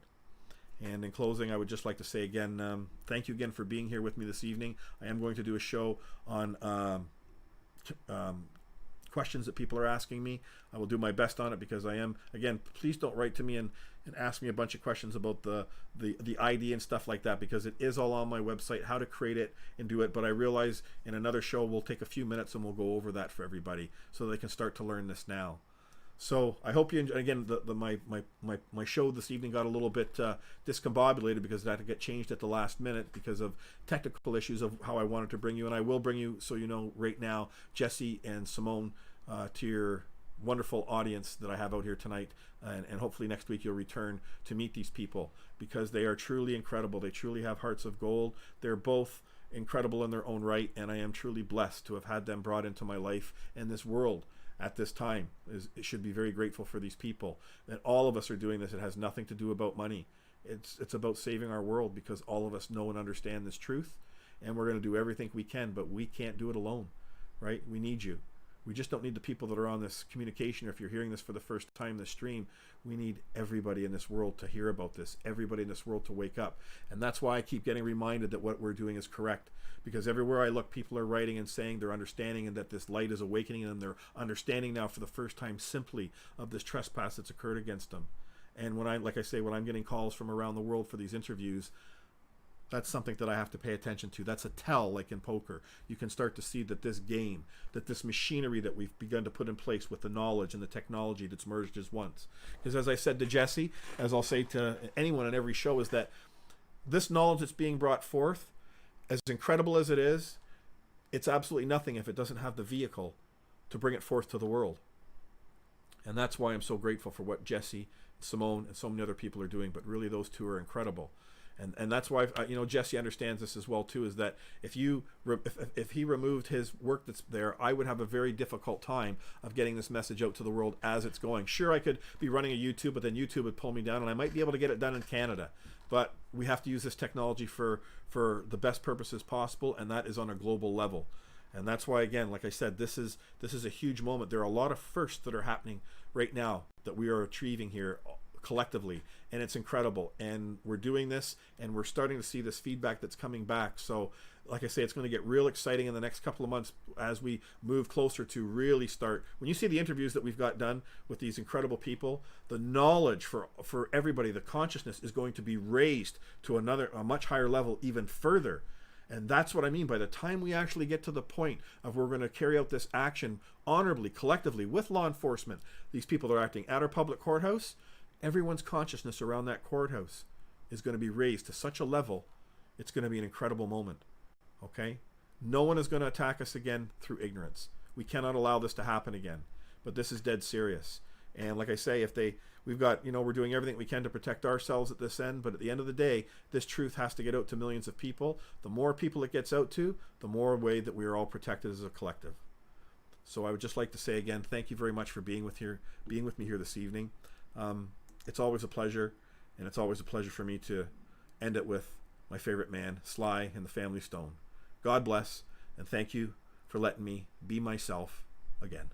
And in closing, I would just like to say again, thank you again for being here with me this evening. I am going to do a show on questions that people are asking me. I will do my best on it, because I am, again, please don't write to me and ask me a bunch of questions about the ID and stuff like that, because it is all on my website, how to create it and do it. But I realize in another show we'll take a few minutes and we'll go over that for everybody so they can start to learn this now. So I hope you enjoy. Again, my show this evening got a little bit discombobulated, because it had to get changed at the last minute because of technical issues of how I wanted to bring you. And I will bring you, so you know right now, Jesse and Simone, to your wonderful audience that I have out here tonight. And hopefully next week you'll return to meet these people, because they are truly incredible. They truly have hearts of gold. They're both incredible in their own right, and I am truly blessed to have had them brought into my life and this world at this time. It should be very grateful for these people, that all of us are doing this. It has nothing to do about money. It's about saving our world, because all of us know and understand this truth, and we're going to do everything we can, but we can't do it alone, right? We need you. We just don't need the people that are on this communication, or if you're hearing this for the first time, this stream. We need everybody in this world to hear about this, everybody in this world to wake up. And that's why I keep getting reminded that what we're doing is correct, because everywhere I look, people are writing and saying they're understanding, and that this light is awakening, and they're understanding now for the first time simply of this trespass that's occurred against them. And when when I'm getting calls from around the world for these interviews, that's something that I have to pay attention to. That's a tell, like in poker. You can start to see that this game, that this machinery that we've begun to put in place with the knowledge and the technology that's merged as once. Because as I said to Jesse, as I'll say to anyone in every show, is that this knowledge that's being brought forth, as incredible as it is, it's absolutely nothing if it doesn't have the vehicle to bring it forth to the world. And that's why I'm so grateful for what Jesse, Simone, and so many other people are doing. But really, those two are incredible. And that's why, Jesse understands this as well too, is that if he removed his work that's there, I would have a very difficult time of getting this message out to the world as it's going. Sure, I could be running a YouTube, but then YouTube would pull me down, and I might be able to get it done in Canada. But we have to use this technology for the best purposes possible, and that is on a global level. And that's why, again, like I said, this is a huge moment. There are a lot of firsts that are happening right now that we are achieving here collectively, and it's incredible. And we're doing this, and we're starting to see this feedback that's coming back. So like I say, it's going to get real exciting in the next couple of months as we move closer to really start. When you see the interviews that we've got done with these incredible people, the knowledge for everybody, the consciousness is going to be raised to a much higher level even further. And that's what I mean. By the time we actually get to the point of we're going to carry out this action honorably, collectively, with law enforcement, these people are acting at our public courthouse, everyone's consciousness around that courthouse is going to be raised to such a level, it's going to be an incredible moment. Okay? No one is going to attack us again through ignorance. We cannot allow this to happen again. But this is dead serious. And like I say, we're doing everything we can to protect ourselves at this end, but at the end of the day, this truth has to get out to millions of people. The more people it gets out to, the more way that we are all protected as a collective. So I would just like to say again, thank you very much for being with me here this evening. It's always a pleasure, and it's always a pleasure for me to end it with my favorite man, Sly and the Family Stone. God bless, and thank you for letting me be myself again.